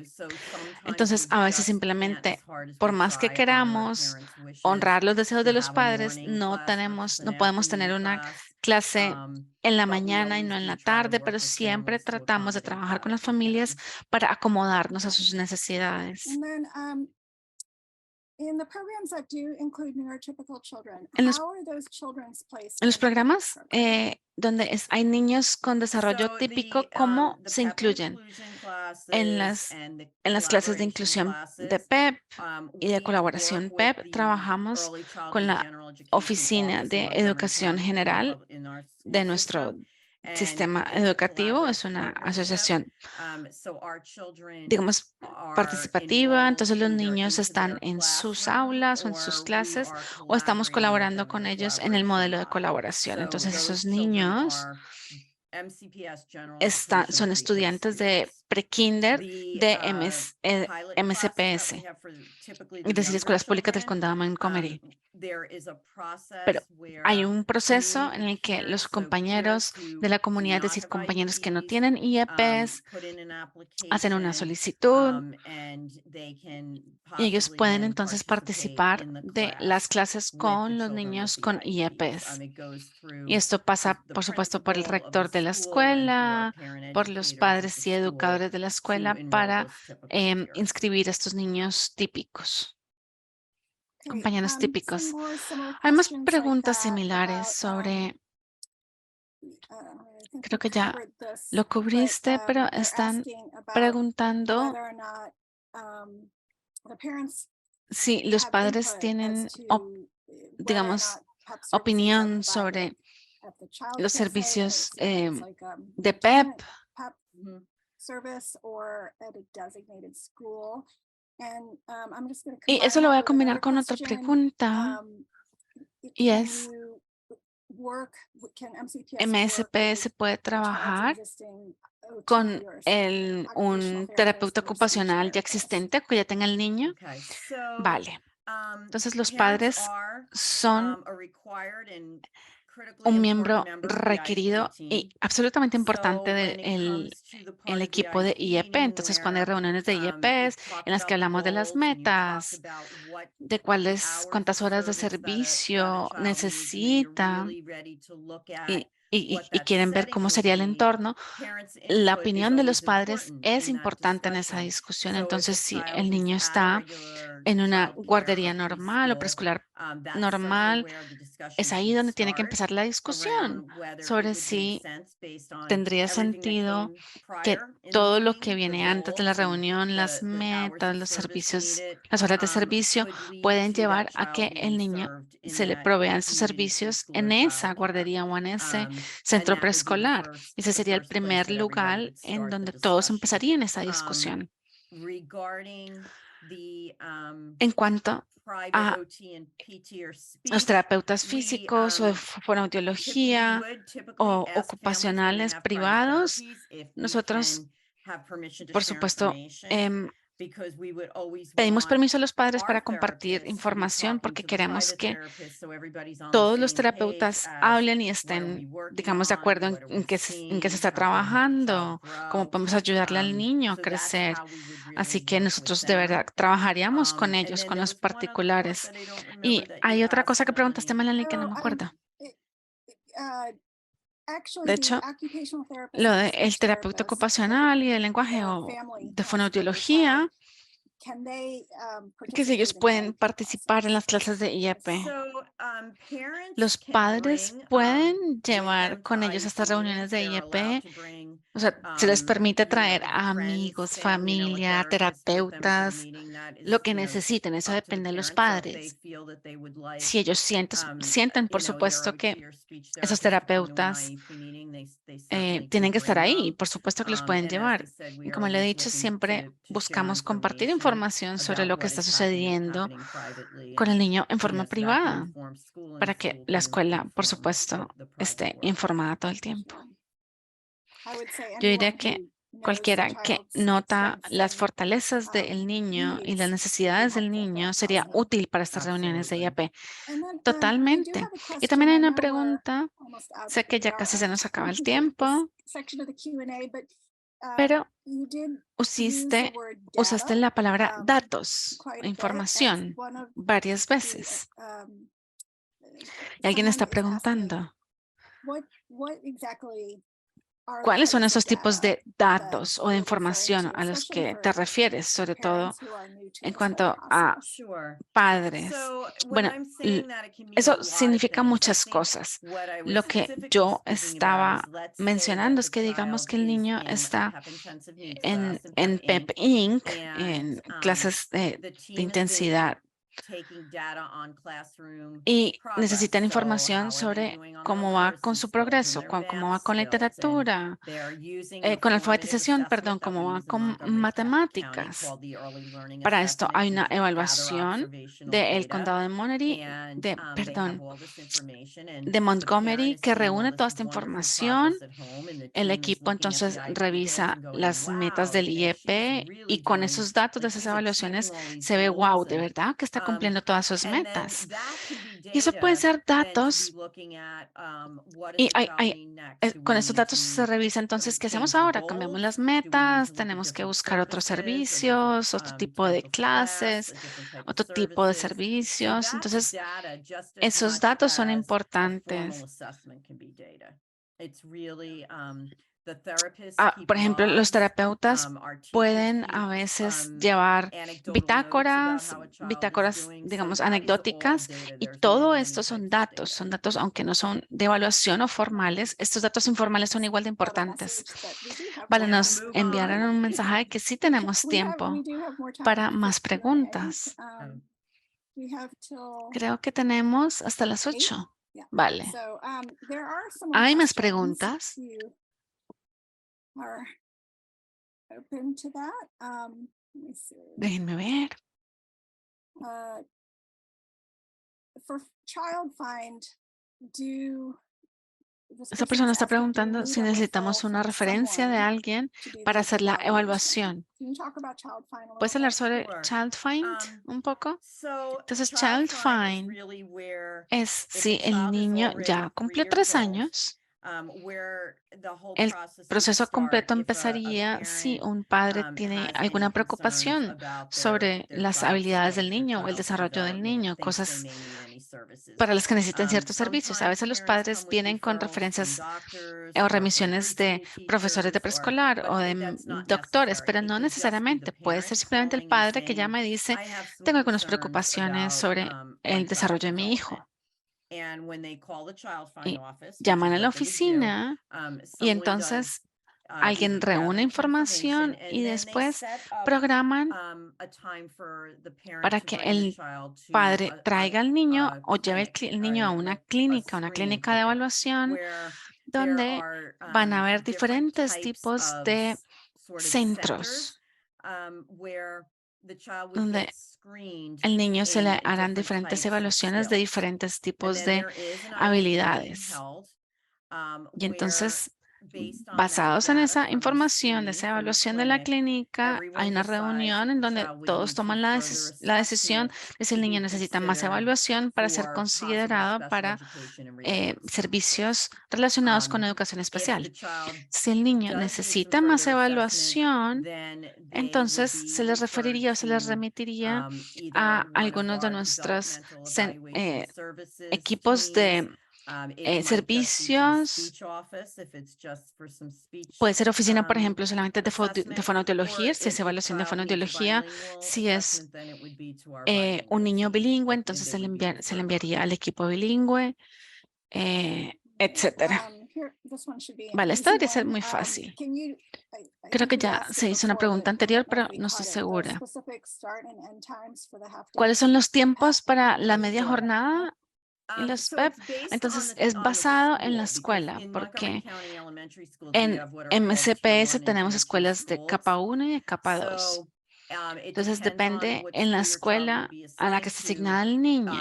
so sometimes Entonces, we a veces just can't, simplemente, as hard as por we más que try, honor queramos parents' wishes honrar los deseos to de los have a padres, morning no class versus tenemos, an no podemos afternoon tener una class. clase en la But we mañana y always no en do la try to tarde, work pero with siempre families to tratamos de accommodate trabajar that con las if we familias can. para acomodarnos a sus necesidades. And then in the programs that do include neurotypical children, En los, how are those children's placed en los in the PEP programas program? donde hay niños con desarrollo So típico, the ¿cómo the se PEP incluyen inclusion en classes and the las clases de collaboration inclusión de classes, PEP y de we colaboración work with PEP? the Trabajamos Early con Childhood la General Education Oficina Office in de Montgomery Educación County General in our de system, nuestro and sistema it's a educativo. Es collaborative una partnership. asociación, So our children digamos, are participativa. enrolled Entonces los either niños into están their en sus classroom aulas o en sus or we clases are o estamos collaborating with colaborando them in con a ellos en el collaboration modelo de model. colaboración. So Entonces those esos children niños are MCPS General Education son pre-K estudiantes de students. pre-kinder The de pilot classes that MSPS, we have for typically the es decir, younger escuelas públicas del children, condado Montgomery. there is a Pero process hay where un proceso en community el que los peers, so peers compañeros who de la do comunidad, es not decir, have compañeros que no IEPs, tienen IEPs, put in an hacen una application, solicitud and they can y ellos possibly pueden then entonces participate participar in the de las class clases with the con los children with niños the con IEPs. IEPs. It goes Y through esto pasa, the por supuesto, por el principal of the rector de la school and through our escuela, parent por los educators at the padres y school educadores de la to escuela enroll para those typical peers. inscribir a estos niños típicos, Okay, compañeros some típicos. more similar Hay más questions like preguntas that similares about, sobre, I think creo we que ya covered this, lo but cubriste, pero they're están asking about preguntando whether or not the parents si los have padres input tienen, as to whether or digamos, not PEP services are opinión provided sobre at the child los care setting, servicios so it's like de PEP. PEP service or at a designated school. And I'm just going to Y eso lo voy a combinar con otra pregunta, y es, MSPS puede trabajar con un terapeuta ocupacional ya existente que ya tenga el niño. Okay, so Vale. Entonces los parents padres are son a required and critically un important miembro member of the requerido IEP y team. absolutamente So importante when it del comes to the part el of the equipo de IEP IEP. meeting Entonces, cuando hay where reuniones de we IEPs talk en las que about the hablamos de las goals and you talk metas, about what de the cuáles, hours of cuántas horas de service that a servicio child needs, and then you're necesita really ready to look at y y quieren ver cómo sería el entorno, la opinión de los padres es importante en esa discusión. Entonces, si el niño está en una guardería normal o preescolar normal, es ahí donde tiene que empezar la discusión sobre si tendría sentido que todo lo que viene antes de la reunión, las metas, los servicios, las horas de servicio, pueden llevar a que el niño se le provean sus servicios en esa guardería o en ese centro preescolar. Ese sería el primer lugar en donde todos empezarían esa discusión. En cuanto a los terapeutas físicos o de fonoaudiología o ocupacionales privados, nosotros, por supuesto, pedimos permiso a los padres para compartir información porque queremos que todos los terapeutas hablen y estén, digamos, de acuerdo en qué se está trabajando, cómo podemos ayudarle al niño a crecer. Así que nosotros de verdad trabajaríamos con ellos, con los particulares. Y hay otra cosa que preguntaste, Melanie, que no me acuerdo. De hecho, lo del terapeuta ocupacional y del lenguaje o de fonoaudiología, que si ellos pueden participar en las clases de IEP. Los padres pueden llevar con ellos a estas reuniones de IEP. O sea, se les permite traer a amigos, familia, terapeutas, lo que necesiten. Eso depende de los padres. Si ellos sienten, por supuesto, que esos terapeutas tienen que estar ahí. Por supuesto que los pueden llevar. Y como le he dicho, siempre buscamos compartir información sobre lo que está sucediendo con el niño en forma privada para que la escuela, por supuesto, esté informada todo el tiempo. Yo diría que cualquiera que nota las fortalezas del niño y las necesidades del niño sería útil para estas reuniones de IAP. Totalmente. Y también hay una pregunta, sé que ya casi se nos acaba el tiempo, pero usaste la palabra datos, información, varias veces. Y alguien está preguntando, ¿cuáles son esos tipos de datos o de información a los que te refieres, sobre todo en cuanto a padres? Bueno, eso significa muchas cosas. Lo que yo estaba mencionando es que digamos que el niño está en PEP Inc., en clases de intensidad, y necesitan información sobre cómo va con su progreso, cómo va con la literatura, con la alfabetización, perdón, cómo va con matemáticas. Para esto hay una evaluación del condado de Montgomery que reúne toda esta información. El equipo entonces revisa las metas del IEP y con esos datos de esas evaluaciones se ve, wow, de verdad que está cumpliendo todas sus metas. Y eso pueden ser datos. Y con estos datos se revisa entonces, ¿qué hacemos ahora? Cambiamos las metas, tenemos que buscar otros servicios, otro tipo de clases, otro tipo de servicios. Entonces, esos datos son importantes. Por ejemplo, los terapeutas pueden a veces llevar bitácoras, digamos, anecdóticas, y todo esto son datos, aunque no son de evaluación o formales, estos datos informales son igual de importantes. Vale, nos enviaron un mensaje de que sí tenemos tiempo para más preguntas. Creo que tenemos hasta las 8. Vale. ¿Hay más preguntas? Déjenme ver. Esta persona está preguntando si necesitamos una referencia de alguien para hacer la evaluación. ¿Puedes hablar sobre Child Find un poco? Entonces, Child Find es si el niño ya cumplió 3 años El proceso completo empezaría si un padre tiene alguna preocupación sobre las habilidades del niño o el desarrollo del niño, cosas para las que necesitan ciertos servicios. A veces los padres vienen con referencias o remisiones de profesores de preescolar o de doctores, pero no necesariamente. Puede ser simplemente el padre que llama y dice, tengo algunas preocupaciones sobre el desarrollo de mi hijo. Y llaman a la oficina y entonces alguien reúne información y después programan para que el padre traiga al niño o lleve el niño a una clínica de evaluación donde van a haber diferentes tipos de centros donde el niño se le harán diferentes evaluaciones de diferentes tipos de habilidades. Y entonces, basados en esa información, de esa evaluación de la clínica, hay una reunión en donde todos toman la decisión de si el niño necesita más evaluación para ser considerado para servicios relacionados con educación especial. Si el niño necesita más evaluación, entonces se les referiría o se les remitiría a algunos de nuestros equipos de servicios. Puede ser oficina, por ejemplo, solamente de fonoaudiología, si es evaluación de fonoaudiología. Si es un niño bilingüe, entonces se le enviaría al equipo bilingüe, etcétera. Vale, esto debería ser muy fácil. Creo que ya se hizo una pregunta anterior, pero no estoy segura. ¿Cuáles son los tiempos para la media jornada y los PEP? Entonces, es basado en la escuela, porque en MCPS tenemos escuelas de capa 1 y de capa 2. Entonces, depende en la escuela a la que se asigna el niño.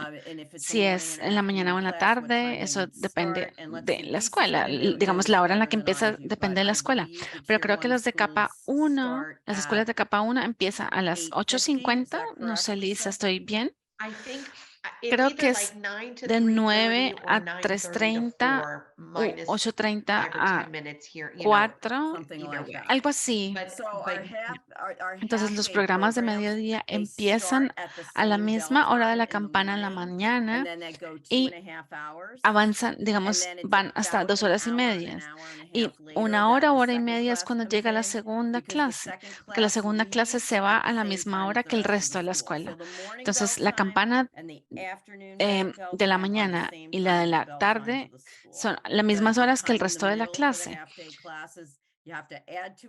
Si es en la mañana o en la tarde, eso depende de la escuela. Digamos, la hora en la que empieza depende de la escuela. Pero creo que los de capa 1, las escuelas de capa 1 empiezan a las 8:50. No sé, Lisa, ¿estoy bien? Creo que es de 9 a 3:30 o 8:30 a 4, algo así. Entonces, los programas de mediodía empiezan a la misma hora de la campana en la mañana y avanzan, digamos, van hasta 2 horas y media. Y 1 hora, hora y media es cuando llega la segunda clase, porque la segunda clase se va a la misma hora que el resto de la escuela. Entonces, la campana de la mañana y la de la tarde son las mismas horas que el resto de la clase.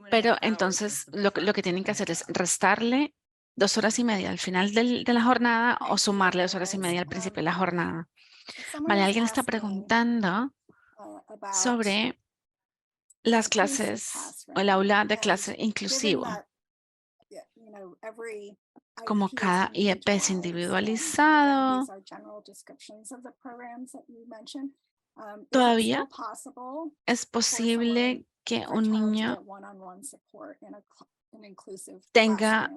Pero entonces lo que tienen que hacer es restarle 2 horas y media al final de la jornada o sumarle 2 horas y media al principio de la jornada. Vale, alguien está preguntando sobre las clases o el aula de clase inclusivo. Como cada IEP es individualizado, todavía es posible que un niño tenga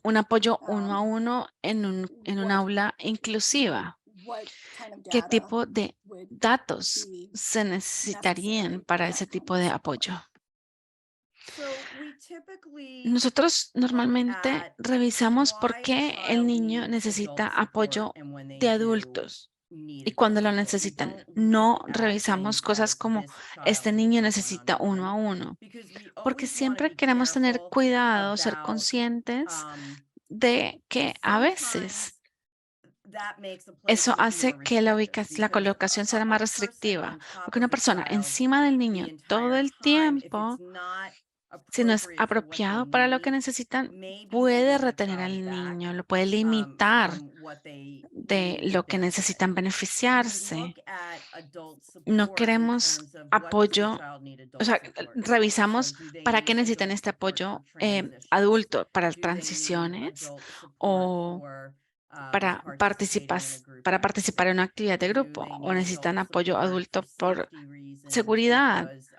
un apoyo 1-a-1 en un aula inclusiva. ¿Qué tipo de datos se necesitarían para ese tipo de apoyo? Nosotros normalmente revisamos por qué el niño necesita apoyo de adultos y cuando lo necesitan. No revisamos cosas como este niño necesita 1-a-1, porque siempre queremos tener cuidado, ser conscientes de que a veces eso hace que la colocación sea más restrictiva, porque una persona encima del niño todo el tiempo, si no es apropiado para lo que necesitan, puede retener al niño, lo puede limitar de lo que necesitan beneficiarse. No queremos apoyo, o sea, revisamos para qué necesitan este apoyo adulto, para transiciones o para participar en una actividad de grupo o necesitan apoyo adulto por seguridad, because,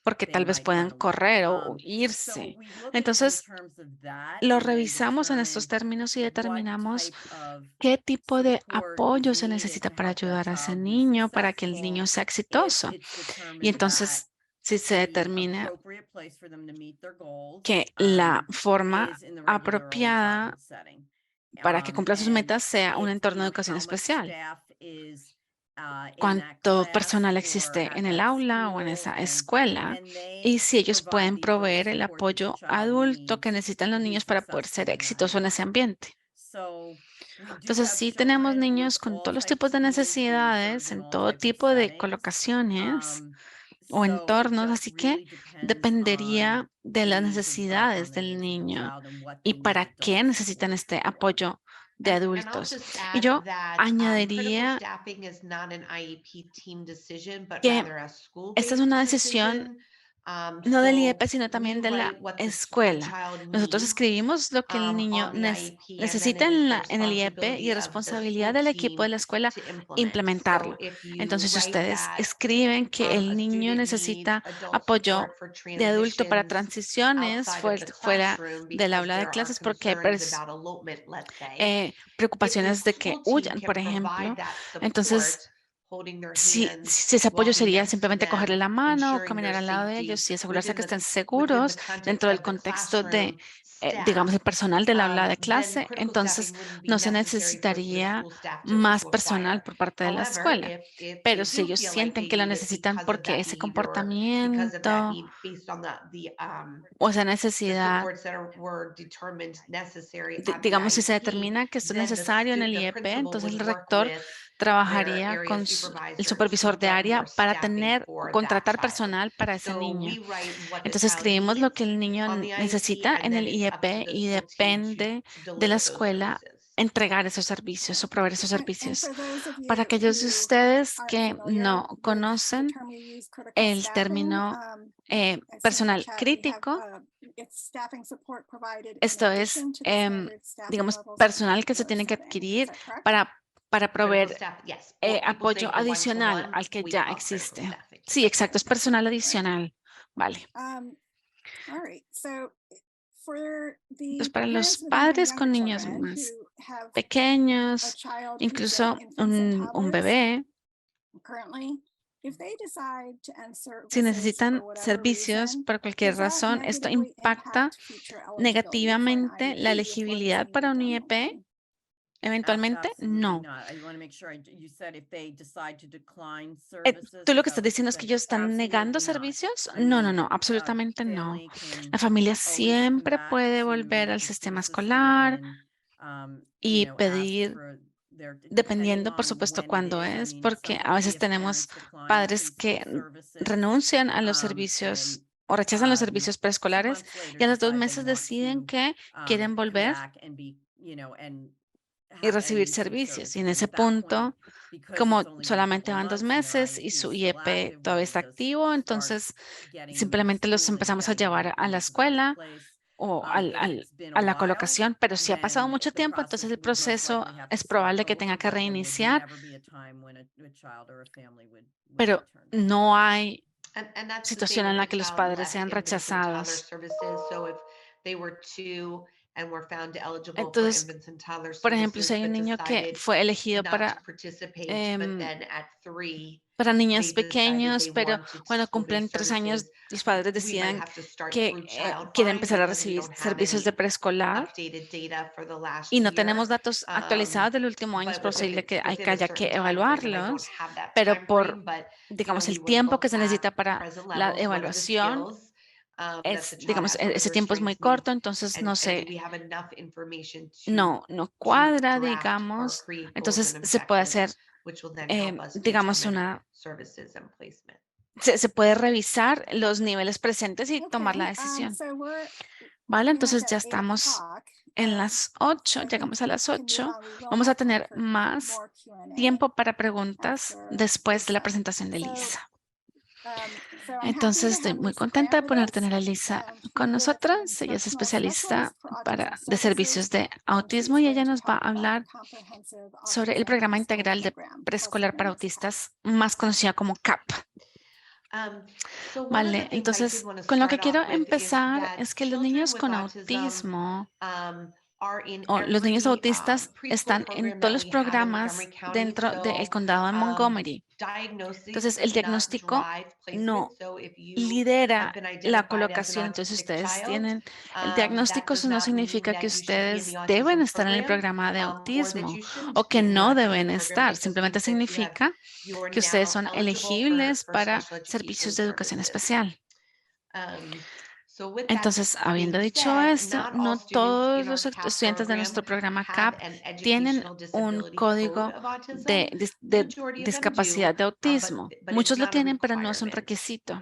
porque they tal vez might puedan wanna leave. correr o So irse. we look at it in Entonces, terms of that lo and then revisamos en estos determine términos y what determinamos type of qué tipo de support apoyo is se needed necesita to para help that ayudar a ese child be niño, para que el niño successful sea if exitoso. it's Y determined that entonces, si se the determina appropriate place for them to meet their goals, que la is forma in the regular early apropiada childhood setting. para que cumpla sus And metas sea un if, entorno de you know, educación how much especial. staff is, in that Cuánto class personal or existe at en el that aula o en school, esa and escuela they y si ellos provide pueden the appropriate proveer el support that the apoyo child adulto que needs necesitan to los be niños para poder ser successful in that exitosos en ese environment. ambiente. So we do Entonces, have sí tenemos children with niños con all todos los types tipos de of needs being necesidades served in en all todo types of tipo de settings. colocaciones o So it entornos, just así que really depends dependería on de the las needs necesidades on the del needs of the niño child and what y they need para qué adult necesitan support este for. apoyo de And I'll adultos. just Y add yo that critical añadiría staffing is not an IEP team decision, but que rather a esta es school-based una decisión decision. no del So IEP, sino we también de la write what the escuela. child Nosotros needs escribimos lo que el niño on the IEP, and then necesita it is the en el IEP y responsibility es of the responsabilidad school del equipo de team la escuela to implement. So implementarlo. if you Entonces, si write ustedes that escriben que el a niño student needs necesita adult apoyo support for de adulto para transitions transiciones outside of the fuera classroom del because aula de there are clases porque hay concerns about elopement, let's say, if the preocupaciones de que school team huyan, can por provide ejemplo. that Entonces, support, holding their si hands, ese apoyo walking sería next to simplemente cogerle them, la mano o ensuring caminar their al lado de ellos safety y asegurarse que estén within the seguros context dentro del of the contexto de, classroom digamos, el staff, personal del aula de then clase, critical entonces staffing wouldn't be no se necessary for the necesitaría school staff más to personal acquire. por parte de la However, escuela. if Pero they si do ellos feel like sienten they que lo need it necesitan because of porque that ese behavior or because of that comportamiento need based on o esa the necesidad, supports that were determined necessary at the digamos, si se IEP, determina que esto es then necesario en el the IEP, principal entonces would el work rector with their trabajaría area con el supervisor supervisor to de get more área para staffing tener, for that contratar child. personal para ese So niño. we write what the Entonces child escribimos lo que needs el niño on the IEP, necesita and en then el it's up to IEP the y school team to depende de la deliver those escuela services. entregar esos servicios o proveer esos And servicios. for those of Para you aquellos de who ustedes aren't que familiar no with the conocen term we use, critical el staffing, término I see in the personal chat we have, crítico, it's staffing support provided in esto es, addition to the standard staffing digamos, levels in a personal que se particular tiene que setting. Is adquirir that correct? para Critical proveer staff, yes. Or people say apoyo a adicional one-to-one, al que we ya call critical existe. staffing. Sí, exacto, es Okay. personal adicional. Vale. All right. So for Entonces, the para los parents with even padres con younger niños children más who have a pequeños, child who's incluso in infants and un toddlers bebé, currently, if they decide to end si services necesitan for whatever servicios reason, por cualquier does that razón, esto negatively impacta impact future eligibility for an negativamente la IEP if learning is elegibilidad needed para un done IEP. locally? Eventualmente, Absolutely no. not. I want to make sure you said if they decide to decline services. Tú lo is que that estás what you diciendo es que said? ellos están negando Absolutely not. servicios. I No, no, mean, no, absolutamente no. family can La familia always come siempre back puede to volver al the sistema school system escolar and, y ask pedir, for depending dependiendo, por on supuesto, when it cuándo is. I es, mean, porque a veces if tenemos parents decline padres que preschool services, renuncian a los and servicios o rechazan los servicios 2 preescolares months later y a los 2 decide they meses want deciden to que quieren come volver back and be, and y and recibir need some servicios. Y services. en And ese at that point, punto, because como it's only been a solamente couple van 2 months and their meses y IEP su is still IEP active, todavía we está just activo, start entonces getting simplemente los schooling, empezamos a getting them llevar a la into the right escuela place. o If it's been a a la while, colocación, pero si ha pasado then mucho the tiempo, process entonces el would most proceso likely have to es start probable que over, tenga que but there would reiniciar, never be a time when a child or a family would pero return. no hay And that's the situación same en if la a que los child padres left sean infants and toddler rechazados. services. So if they were 2 and were found eligible for Entonces, infants and toddler por ejemplo, si services, hay un but niño que decided fue elegido not to participate, but then at 3, para niños they decided pequeños, they pero wanted cuando cumplen school-based 3 años, services, los padres we might deciden have to start que through child quieren find empezar a because we recibir don't have servicios de any preescolar updated data for the last y no year. tenemos datos actualizados del último año, es But if posible it's que within a haya certain que time frame, and I don't evaluarlos, have that pero time por, frame, but digamos, we el would tiempo look que se at necesita para present la levels, what are the evaluación skills that es, the child digamos, has, what are ese their tiempo es muy strengths, needs, corto, entonces no and do sé, we have enough information no to cuadra, draft or digamos, create goals and entonces se puede hacer, objectives, which will then help us digamos, determine services and placement. se puede revisar los niveles presentes y tomar la Okay, decisión. so we're Vale, coming up entonces at ya 8 estamos o'clock. en las 8, I think llegamos a las we can move 8. on. We will Vamos a have time tener for más more Q&A tiempo para preguntas after después de la Lisa. presentación de So, Lisa. so I'm happy Entonces to estoy have muy Lisa contenta de Grant with poder us. tener a Lisa She con is an nosotras. Ella es instructional especialista specialist for autism de services. servicios de She autismo is y going ella to nos va talk a about the hablar comprehensive sobre el autism programa preschool integral de program, preescolar also para known as CAP. autistas, más conocida como CAP. So one of the Vale, things I did entonces want to con lo que start quiero off with is empezar that es que los children niños with con autism autismo are in o los niños every autistas preschool están en program todos that los we have in Montgomery programas County. dentro del So condado de Montgomery. diagnoses Entonces, el does not diagnóstico drive no placement. So if you have lidera been la identified as an colocación. Entonces, autistic ustedes child, tienen el that diagnóstico, does eso no not mean significa that que you should be in the ustedes deben autism estar en el program, programa de or that autismo you shouldn't o que be in the no autism deben program. estar. It just Simplemente means that significa you're que ustedes now son eligible elegibles for para special servicios education de educación services. especial. So with that Entonces, habiendo being dicho said, esto, not all no students todos in our los CAP estudiantes de program nuestro programa have CAP an tienen educational un disability code código of autism. de Majority of them do, discapacidad de autismo. but it's Muchos lo not a tienen, pero no es un requirement. requisito.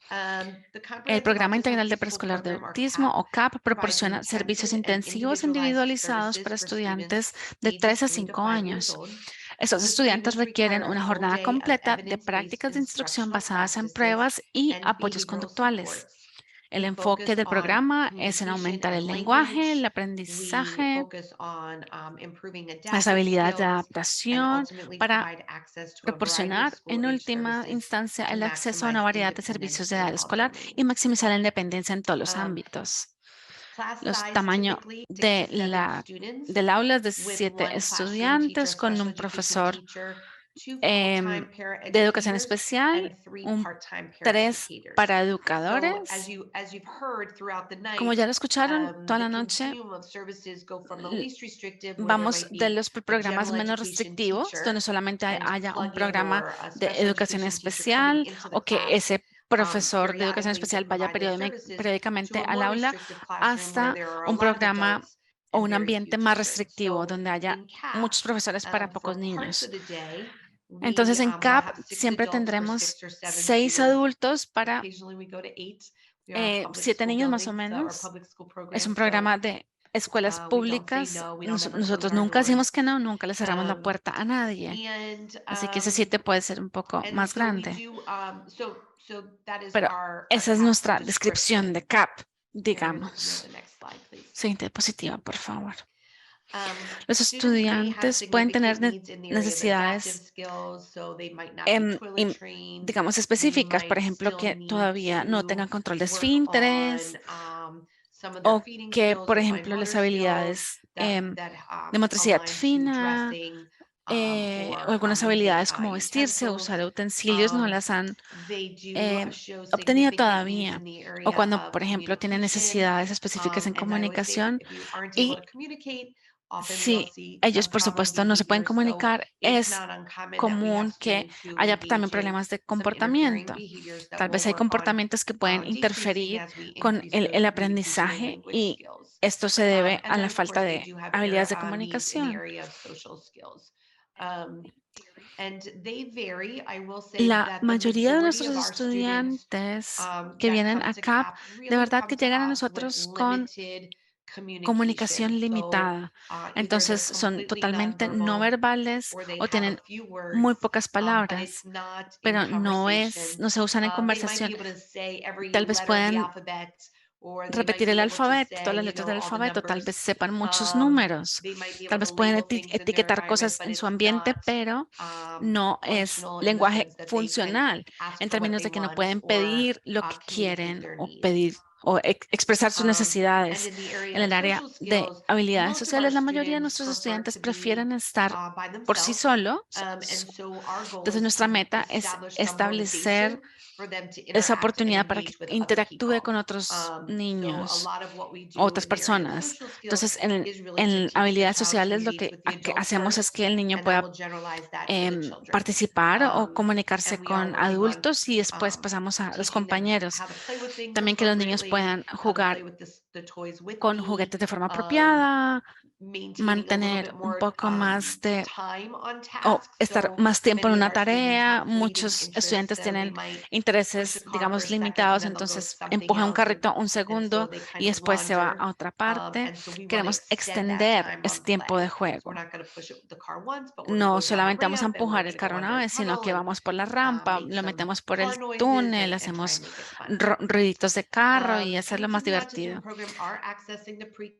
The El Comprehensive Programa Autism Integral de Preschool Preescolar de Program, or Autismo, CAP, o CAP, provides proporciona servicios intensive and intensivos individualized individualizados para services for students estudiantes de ages 3 a 3 to 5 5 years años. old. Estos The estudiantes trainings requieren require a una full jornada day of completa de evidence-based prácticas de instrucción instructional basadas en practices pruebas y and apoyos behavioral conductuales. supports. El We enfoque focus del on programa es en communication aumentar el and lenguaje, el language. We aprendizaje, focus on improving las adaptive habilidades de skills and adaptación ultimately para provide access to a variety of proporcionar school en age última services instancia to el acceso a una maximize variedad de servicios independence de and edad escolar y autonomy. maximizar la independencia en todos los Um, ámbitos. Class Los size tamaño typically 6 de to 7 students del aula es de with 7 one classroom teacher, a estudiantes con special un education profesor teacher, 2 full-time de educación paraeducators, especial, and 3 un part-time 3 paraeducators. para So educadores. as you've heard throughout the Como night, ya lo escucharon toda the la noche, continuum of services go from the l- least restrictive, where there vamos might de be los a programas general menos education restrictivos, donde teacher solamente and haya un plug-in programa or a de special educación education teacher coming especial into the o que class ese profesor de educación periodically to especial vaya provide their services, periódicamente to a al more aula, restrictive classroom where hasta there are a un lot of programa adults o and un very few ambiente más children. restrictivo, So donde haya in CAP, muchos profesores para pocos for parts niños. of the day, Entonces, en will CAP have 6 siempre adults for tendremos 6 or 7 6 students. adultos para Occasionally we go to 8. We are in public 7 school niños más o buildings, or menos. public school Es un programs, so programa de escuelas we don't say públicas. no, we don't ever close Nosotros our nunca decimos doors. que no, nunca le cerramos la Um, puerta a nadie. And Así que ese 7 puede ser un poco más so we grande. do, so that is Pero our esa es CAP nuestra descripción description. de CAP, Mary, if you go digamos. to the next slide, please. Siguiente diapositiva, por favor. Students Los may have estudiantes pueden tener significant needs in the area of adaptive necesidades, skills, so they might not be toilet trained. digamos, They específicas. Por might ejemplo, still que need todavía no to tengan control de work esfínteres on some of their o feeding que, skills por or fine ejemplo, las motor skills habilidades that de motricidad align to fina dressing o algunas habilidades como vestirse o usar utensilios no las han They do show obtenido significant needs todavía. in the O area cuando, of por ejemplo, tienen communication. necesidades específicas en And I always say, comunicación if you aren't able y to communicate, often we'll si see ellos, some por common supuesto, no se pueden behaviors. So comunicar, it's es not uncommon that we have común que students who haya también engage in problemas de some interfering comportamiento. behaviors that Tal we'll vez hay work on comportamientos que pueden decreasing interferir as we con increase the el communication and aprendizaje language y skills. esto se debe And a then la of falta course they de do have habilidades de needs in the comunicación. area of social skills. And they vary. I will say La that the mayoría de majority nuestros of our students estudiantes que that vienen come a to CAP, CAP de really verdad come que to llegan a us with nosotros con limited communication. comunicación So limitada. either Entonces they're son completely totalmente no nonverbal verbales or they o have a tienen few muy words, pocas but palabras, it's not in pero conversation. no se usan en They might be conversación. able to say every Tal vez letter of the pueden alphabet, or they might repetir be el able to alfabeto, todas say, las letras del all the alfabeto, tal vez numbers. sepan muchos números, They might be tal able vez to pueden label things in their etiquetar environment, cosas but en su it's ambiente, not pero no es functional in the lenguaje sense that they can funcional ask en for what términos they de que no want pueden or pedir lo que communicate quieren their o needs. pedir o expresar sus And necesidades. in the area En of el área social de skills, habilidades most of our sociales, la mayoría de students nuestros prefer estudiantes to prefieren be estar by por sí themselves. solos. And so our goal Entonces, is nuestra to meta es establish some establecer motivation for them to esa interact and oportunidad para que engage with other interactúe people. con otros So a niños, lot of what we do otras in the area of personas. social skills Entonces, is really to en teach the habilidades child to sociales lo engage que with the adult hacemos es first, que el niño and then pueda we'll generalize that to the children. participar o comunicarse And we are con working on adultos y después pasamos a los teaching them compañeros. how to play with things También que los niños appropriately, puedan how to play jugar with the toys with con me, juguetes de forma apropiada, maintaining a little mantener bit un more poco más de time on o task. estar So más tiempo en many of una our students tarea. have fleeting Muchos interests, estudiantes so they tienen might push a intereses, car for digamos, a second and limitados, then they'll go to entonces something empuja un else, carrito un and so segundo they kind y of después se va a wander. otra parte. And so we want to Queremos extend that extender time ese on tiempo de play. So juego. we're not going to push it with the car once, but we're going to No go down a solamente vamos a ramp and we're empujar going el to go carro under una a vez, sino que tunnel and vamos por la rampa, make lo some metemos por car el noises túnel, and try hacemos and make it fun. ruiditos de carro y And hacerlo más students in the autism divertido. program are accessing the pre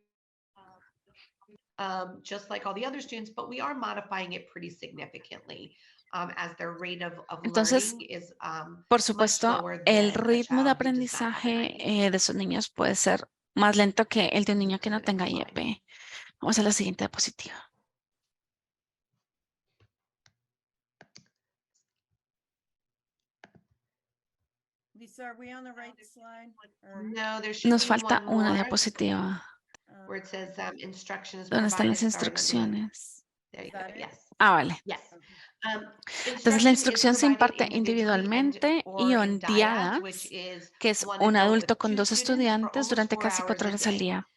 just like all the other students, but we are modifying it pretty significantly as their rate of Entonces, learning is por much supuesto, lower el than a ritmo de child who does not have an aprendizaje IEP. de esos niños puede ser más lento que el de un niño que no The next tenga slide. IEP. Vamos a la siguiente diapositiva. Lisa, are we on the right slide? Or, No, there should Nos be falta one una more diapositiva. where it says instruction is ¿Dónde están provided. las Sorry, let me- instrucciones? There you Is go. that it? Yes. Ah, vale. Yes. Entonces, la instrucción se imparte individualmente individualmente y en diadas, que es un adulto con 2 estudiantes durante casi 4 horas al día.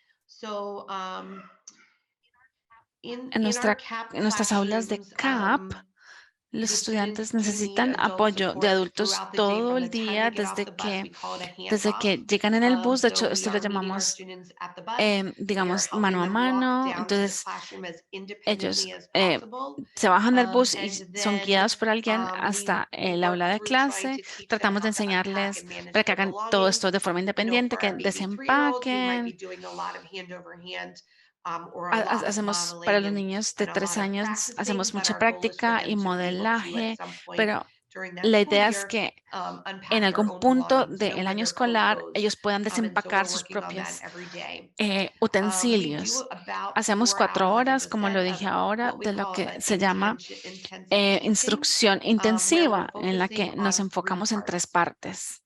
En nuestras aulas de CAP, los estudiantes necesitan apoyo de adultos todo el día desde que llegan en el bus. De hecho, esto lo llamamos, digamos, mano a mano. Entonces, ellos se bajan del bus y son guiados por alguien hasta el aula de clase. Tratamos de enseñarles para que hagan todo esto de forma independiente, que desempaquen. Hacemos para los niños de 3 años, hacemos mucha práctica y modelaje, pero la idea es que en algún punto del año escolar ellos puedan desempacar sus propios utensilios. Hacemos 4 horas, como lo dije ahora, de lo que se llama instrucción intensiva, en la que nos enfocamos en 3 partes.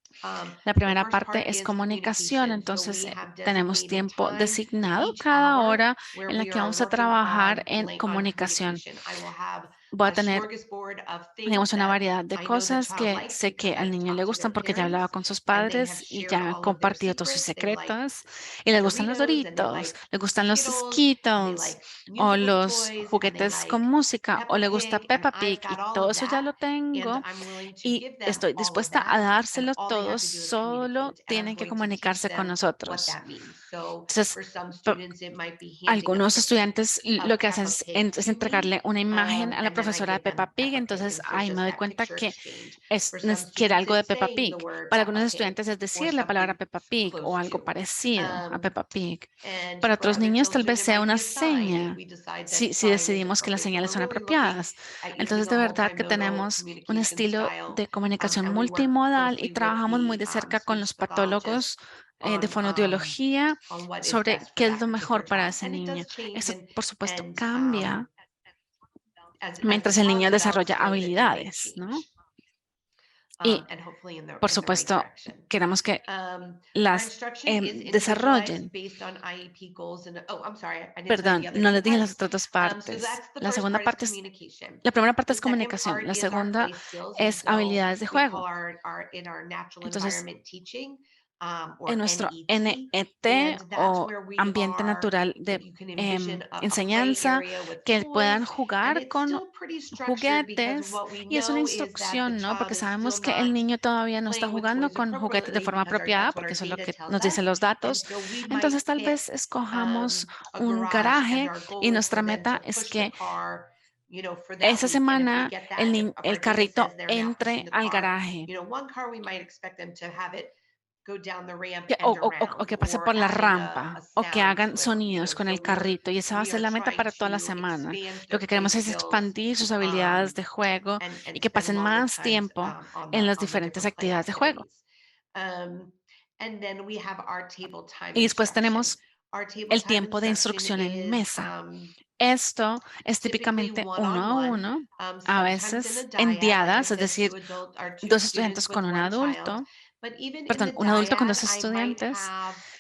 La primera parte es comunicación, entonces tenemos tiempo designado cada hora en la que vamos a trabajar en comunicación. Voy a tener, digamos, una variedad de cosas que sé que al niño le gustan porque ya hablaba con sus padres y ya han compartido todos sus secretos. Y le gustan los Doritos, le gustan los Skittles o los juguetes con música o le gusta Peppa Pig y todo eso ya lo tengo y estoy dispuesta a dárselo todo, solo tienen que comunicarse con nosotros. Entonces, algunos estudiantes lo que hacen es entregarle una imagen a la profesora de Peppa Pig, entonces ahí me doy cuenta que quiere algo de Peppa Pig. Para algunos estudiantes es decir la palabra Peppa Pig o algo parecido a Peppa Pig. Para otros niños tal vez sea una seña, si decidimos que las señales son apropiadas. Entonces, de verdad que tenemos un estilo de comunicación multimodal y trabajamos muy de cerca con los patólogos de fonoaudiología sobre qué es lo mejor para ese niño. Eso, por supuesto, cambia mientras el niño desarrolla habilidades, ¿no? Y, por supuesto, queremos que las desarrollen. Perdón, no les dije las otras 2 partes. La segunda parte es, la primera parte es comunicación, la segunda es habilidades de juego. Entonces, en nuestro NET o ambiente natural de enseñanza, que puedan jugar con juguetes y es una instrucción, ¿no? Porque sabemos que el niño todavía no está jugando con juguetes de forma apropiada, porque eso es lo que nos dicen los datos. Entonces, tal vez escojamos un garaje y nuestra meta es que esa semana el carrito entre al garaje. O que pase por la rampa o que hagan sonidos con el carrito y esa va a ser la meta para toda la semana. Lo que queremos es expandir sus habilidades de juego y que pasen más tiempo en las diferentes actividades de juego. Y después tenemos el tiempo de instrucción en mesa. Esto es típicamente 1 a 1, a veces en diadas, es decir, 2 estudiantes con un adulto. Perdón, un adulto con 2 estudiantes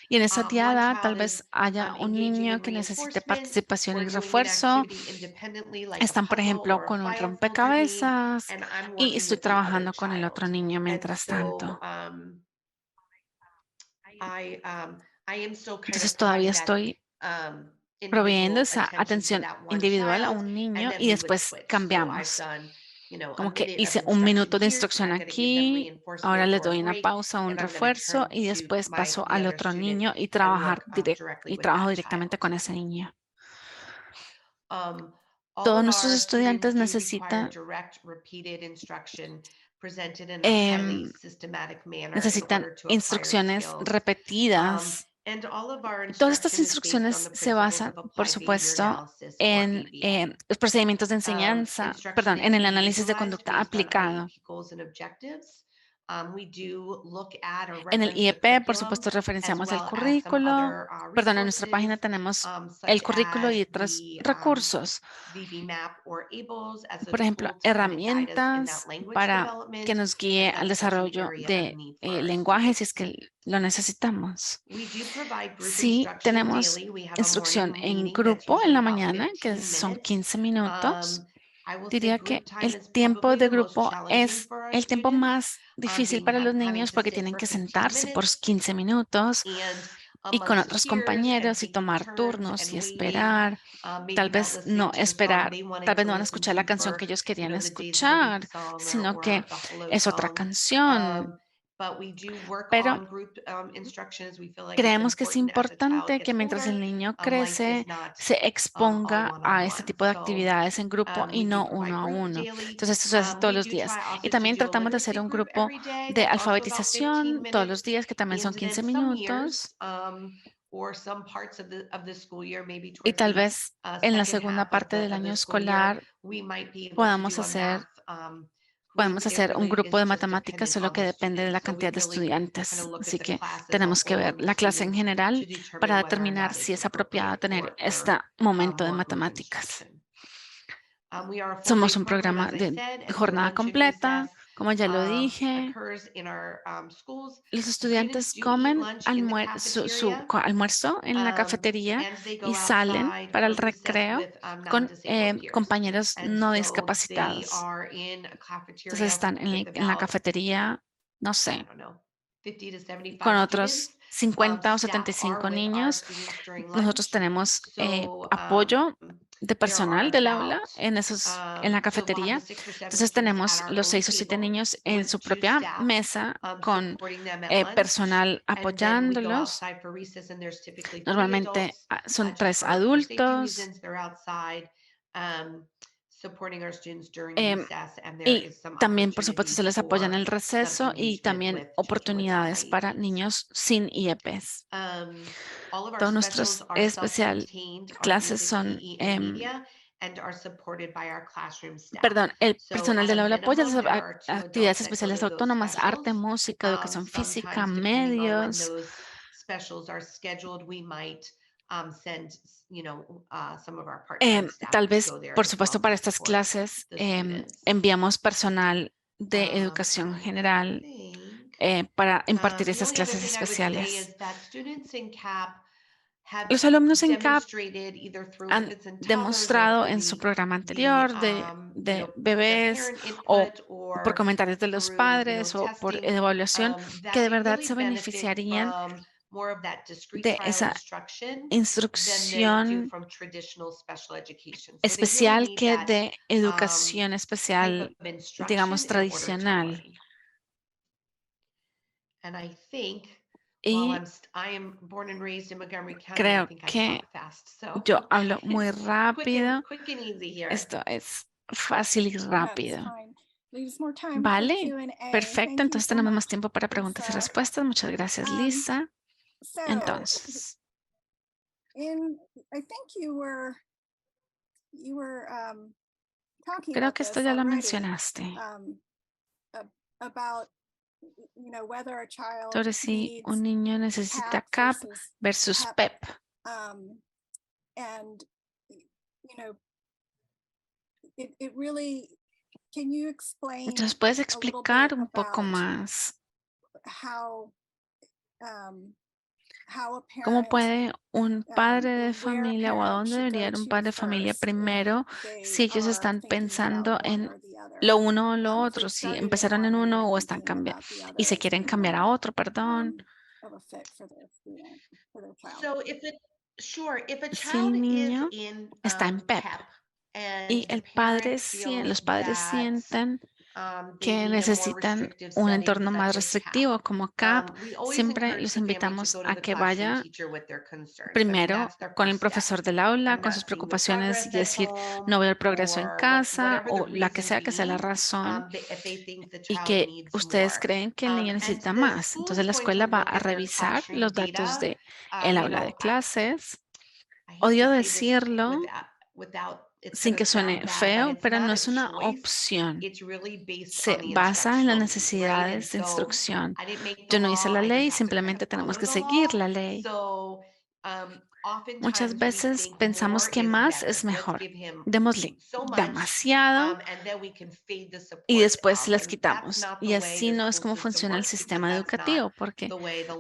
y en esa diada tal vez haya un niño que necesite participación y refuerzo. Están, por ejemplo, con un rompecabezas y estoy trabajando con el otro niño mientras tanto. Entonces todavía estoy proveyendo esa atención individual a un niño y después cambiamos. Como que hice 1 minuto de instrucción aquí, ahora le doy una pausa, un refuerzo y después paso al otro niño y trabajo directamente con ese niño. Todos nuestros estudiantes necesitan instrucciones repetidas And all of our Todas estas instruction is based on instrucciones the se principles basan, of por applied behavior supuesto, analysis, or en ABA. los procedimientos de enseñanza, Instruction perdón, is en to el be análisis de utilized conducta based on aplicado. IEP goals and objectives. We do look at or En el reference the IEP, por curriculum, supuesto, as referenciamos el well as some currículo. other Perdón, en nuestra página resources, tenemos el such currículo y as otros the recursos. VB-MAP or ABLES as a Por ejemplo, tool to kind of guide us in that herramientas language para development que nos guíe if al that's such an desarrollo area of de need for our lenguaje si es students. que lo necesitamos. We do provide group Sí, instruction tenemos daily. We have a instrucción morning en meeting that's grupo en usually la about mañana, que 15 son minutes. 15 minutos. I will say Diría group que time el is tiempo probably de the most grupo challenging es for our el tiempo students, más difícil para los having niños to porque sit tienen for que 15 sentarse por minutes 15 minutos and y con amongst otros peers and compañeros y taking tomar turns turnos and y waiting, esperar. maybe Tal not vez listening no to the song esperar, they wanted tal vez to no van a listen escuchar la to canción for, que ellos querían the Days of the Week escuchar, song sino or que the Hello es otra song. canción. But we do work Pero on group instruction as we feel like it's creemos que es important as a child importante gets que mientras el older. niño Life is crece, not se all exponga a este one-on-one. tipo de So actividades en grupo y we do no provide uno a group uno. daily. Entonces, esto se hace todos We los do días. try Y also to también do a tratamos de literacy hacer un group grupo every day. de That's also about 15 alfabetización todos los minutes. días, que también son And then 15 some minutos. years, or some parts of the school year, maybe Y towards tal the vez en la second segunda half of parte del the año school year, escolar we might be able to podamos do a hacer math podemos group. It hacer un really grupo is de just matemáticas, dependent solo on que the depende de la student. So we cantidad de really kind of estudiantes. look Así at the que class as a tenemos que whole ver and the la clase en students general to determine para whether or determinar not si it's es apropiado appropriate tener for este momento de more group matemáticas. instruction. We are a Somos full-day un program, programa as I de said, and so jornada lunch and completa, recess como ya lo dije. occurs in our schools. Los Students estudiantes do eat comen lunch in the cafeteria, almuerzo en la cafetería and they go y salen outside para el for recess recreo with con non-disabled peers. compañeros And no so they discapacitados. are in a Entonces cafeteria están with en la about, cafetería, no I sé, don't know, 50 to con 75 otros students. 50 o Staff are 75 with our niños. students during Nosotros lunch. tenemos So apoyo de there personal are del aula about, en la so we'll have cafetería. the 6 or 7 Entonces students at tenemos our los own 6 o 7 table niños en with su 2 propia staff mesa con supporting them at lunch. personal And then we go apoyándolos. outside for recess, and there's typically 3 Normalmente adults son just 3 for safety adultos. reasons. They're outside supporting our students during Em, recess, and there Y is some también, por supuesto, opportunity se les apoya en for el receso y engagement también with children without oportunidades para IEPs. niños sin IEPs. All of our Todos specials nuestros are self-contained self-contained, our clases music, son, PE, and media, and are supported by our classroom staff. perdón, el So personal at del a aula apoya minimum, las there are 2 actividades adults that go especiales to those autónomas, arte, specials. música, educación física, Sometimes, depending on when medios. those specials are scheduled, we might send, some of our part-time staff Tal to vez, go there por as well supuesto, to para estas support clases the students. enviamos personal de educación I general think, para impartir the esas only other clases thing I would say especiales. is that students in CAP have Los alumnos en CAP demonstrated either through han infants and toddlers or demostrado through en su programa anterior de their bebés parent o input por or comentarios de los through, padres o por testing, evaluación that que de they verdad really se benefit beneficiarían from more of that discrete de style esa instruction than they do instrucción from traditional special education. So they really especial need que that de educación type especial, of instruction digamos, in order to tradicional. learn. And I think Y I am born and raised in Montgomery County, I creo think I que talk fast. So yo hablo muy rápido. quick and easy here. Esto es fácil y That's rápido. fine. Leaves more time for Vale, Q&A. perfecto. Thank you Entonces so tenemos much, más tiempo para preguntas y Lisa. respuestas. Muchas gracias, Lisa. So Entonces, I think you were talking creo about que esto this ya lo already, mencionaste. about whether a child Sobre si needs un niño necesita CAP versus PEP. And it really, can you explain Entonces, ¿puedes a little explicar bit un poco about más how a cómo parent, puede un padre de where a familia o a parent dónde should debería ir go un to padre de familia first if primero they si ellos are están thinking pensando about one en or the other? lo uno o lo If they otro, si started in empezaron en one and uno they're o están thinking cambiando about the other y se as quieren being cambiar a more otro, perdón. of a fit for their student, for their child. So if a Si child el is niño in está en PEP PEP and y the el padre parent feels los padres that sienten que necesitan un entorno más restrictivo como CAP, siempre los invitamos a que vayan primero con el profesor del aula, con sus preocupaciones y decir, no veo el progreso en casa o la que sea la razón y que ustedes creen que el niño necesita más. Entonces la escuela va a revisar los datos de el aula de clases. Odio decirlo sin que suene feo, pero no es una opción. Se basa en las necesidades de instrucción. Yo no hice la ley, simplemente tenemos que seguir la ley. Muchas veces pensamos que más es mejor. Démosle demasiado y después les quitamos. Y así no es como funciona el sistema educativo, porque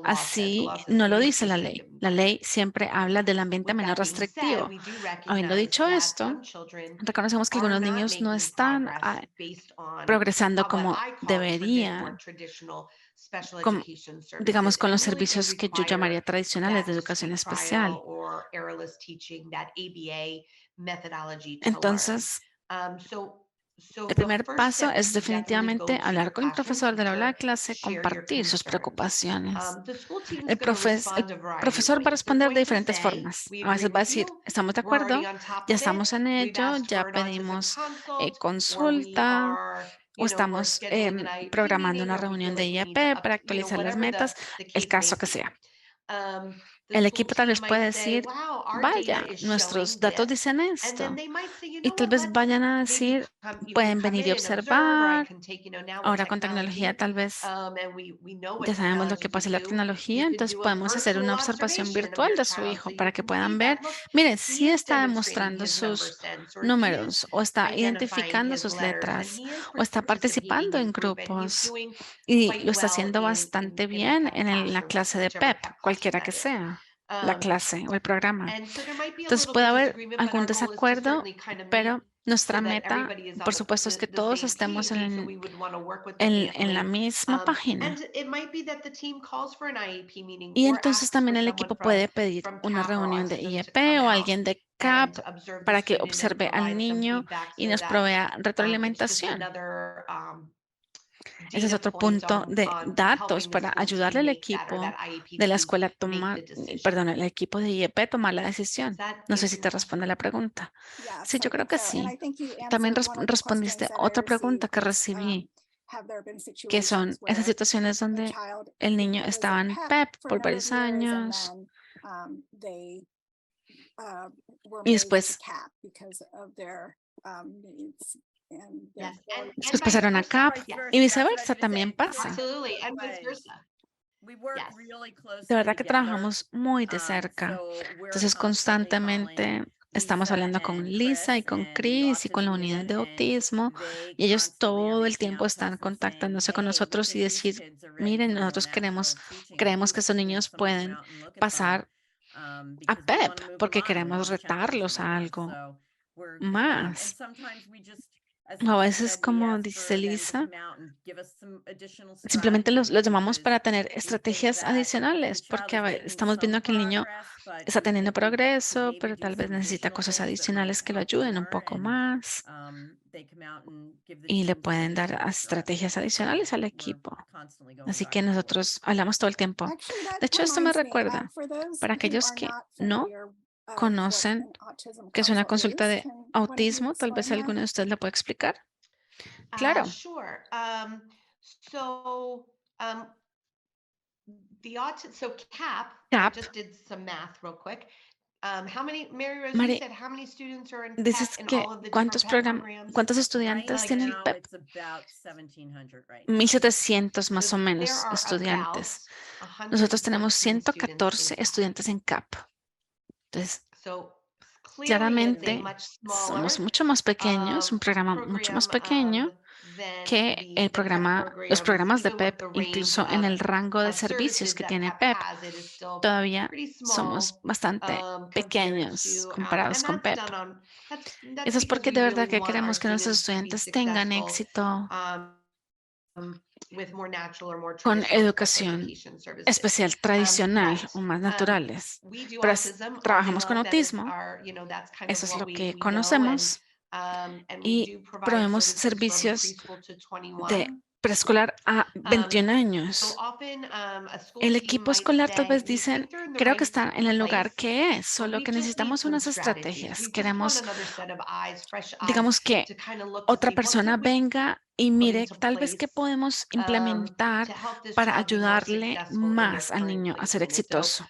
así no lo dice la ley. La ley siempre habla del ambiente menos restrictivo. Habiendo dicho esto, reconocemos que algunos niños no están progresando como deberían, digamos, con los servicios que yo llamaría tradicionales de educación especial. Entonces, el primer paso es definitivamente hablar con el profesor del aula de clase, compartir sus preocupaciones. El profesor va a responder de diferentes formas. A veces va a decir, estamos de acuerdo, ya estamos en ello, ya pedimos consulta o estamos programando una reunión de IEP para actualizar las metas, el caso que sea. El equipo tal vez puede decir, vaya, nuestros datos dicen esto. Y tal vez vayan a decir, pueden venir y observar. Ahora con tecnología tal vez ya sabemos lo que pasa en la tecnología, entonces podemos hacer una observación virtual de su hijo para que puedan ver, miren, si está demostrando sus números o está identificando sus letras o está participando en grupos y lo está haciendo bastante bien en la clase de PEP, cualquiera que sea la clase o el programa. Entonces puede haber algún desacuerdo, pero nuestra meta, por supuesto, es que todos estemos en la misma página. Y entonces también el equipo puede pedir una reunión de IEP o alguien de CAP para que observe al niño y nos provea retroalimentación. Ese es otro punto de datos para ayudarle al equipo de la escuela a tomar, perdón, el equipo de IEP a tomar la decisión. No sé si te responde la pregunta. Sí, yo creo que sí. También respondiste otra pregunta que recibí, que son esas situaciones donde el niño estaba en PEP por varios años y después pasaron a CAP y viceversa, también pasa. De verdad que trabajamos muy de cerca. Entonces, constantemente estamos hablando con Lisa y con Chris y con la unidad de autismo y ellos todo el tiempo están contactándose con nosotros y decir, miren, nosotros creemos que esos niños pueden pasar a PEP porque queremos retarlos a algo más. A veces, como dice Lisa, simplemente los llamamos para tener estrategias adicionales, porque estamos viendo que el niño está teniendo progreso, pero tal vez necesita cosas adicionales que lo ayuden un poco más. Y le pueden dar estrategias adicionales al equipo. Así que nosotros hablamos todo el tiempo. De hecho, esto me recuerda, para aquellos que no conocen qué es una consulta de autismo, tal vez alguno de ustedes la puede explicar. Claro. Sure. CAP, CAP. just did some math real quick. Mary Rose, Mari, you said how many students are in dices CAP in que all of the different PEP programs? ¿cuántos estudiantes tienen PEP? 1,700 más o menos estudiantes. Nosotros tenemos 114 estudiantes en CAP. Entonces, claramente somos mucho más pequeños, un programa mucho más pequeño que los programas de PEP, incluso en el rango de servicios que tiene PEP. Todavía somos bastante pequeños comparados con PEP. Eso es porque de verdad que queremos que nuestros estudiantes tengan éxito con educación especial tradicional o más naturales. Pero trabajamos con autismo. Eso es lo que conocemos. y proveemos servicios de preescolar a 21 años. El equipo escolar tal vez dicen, creo que está en el lugar que es, solo que necesitamos unas estrategias. Queremos, digamos que otra persona venga y mire tal vez qué podemos implementar para ayudarle más al niño a ser exitoso.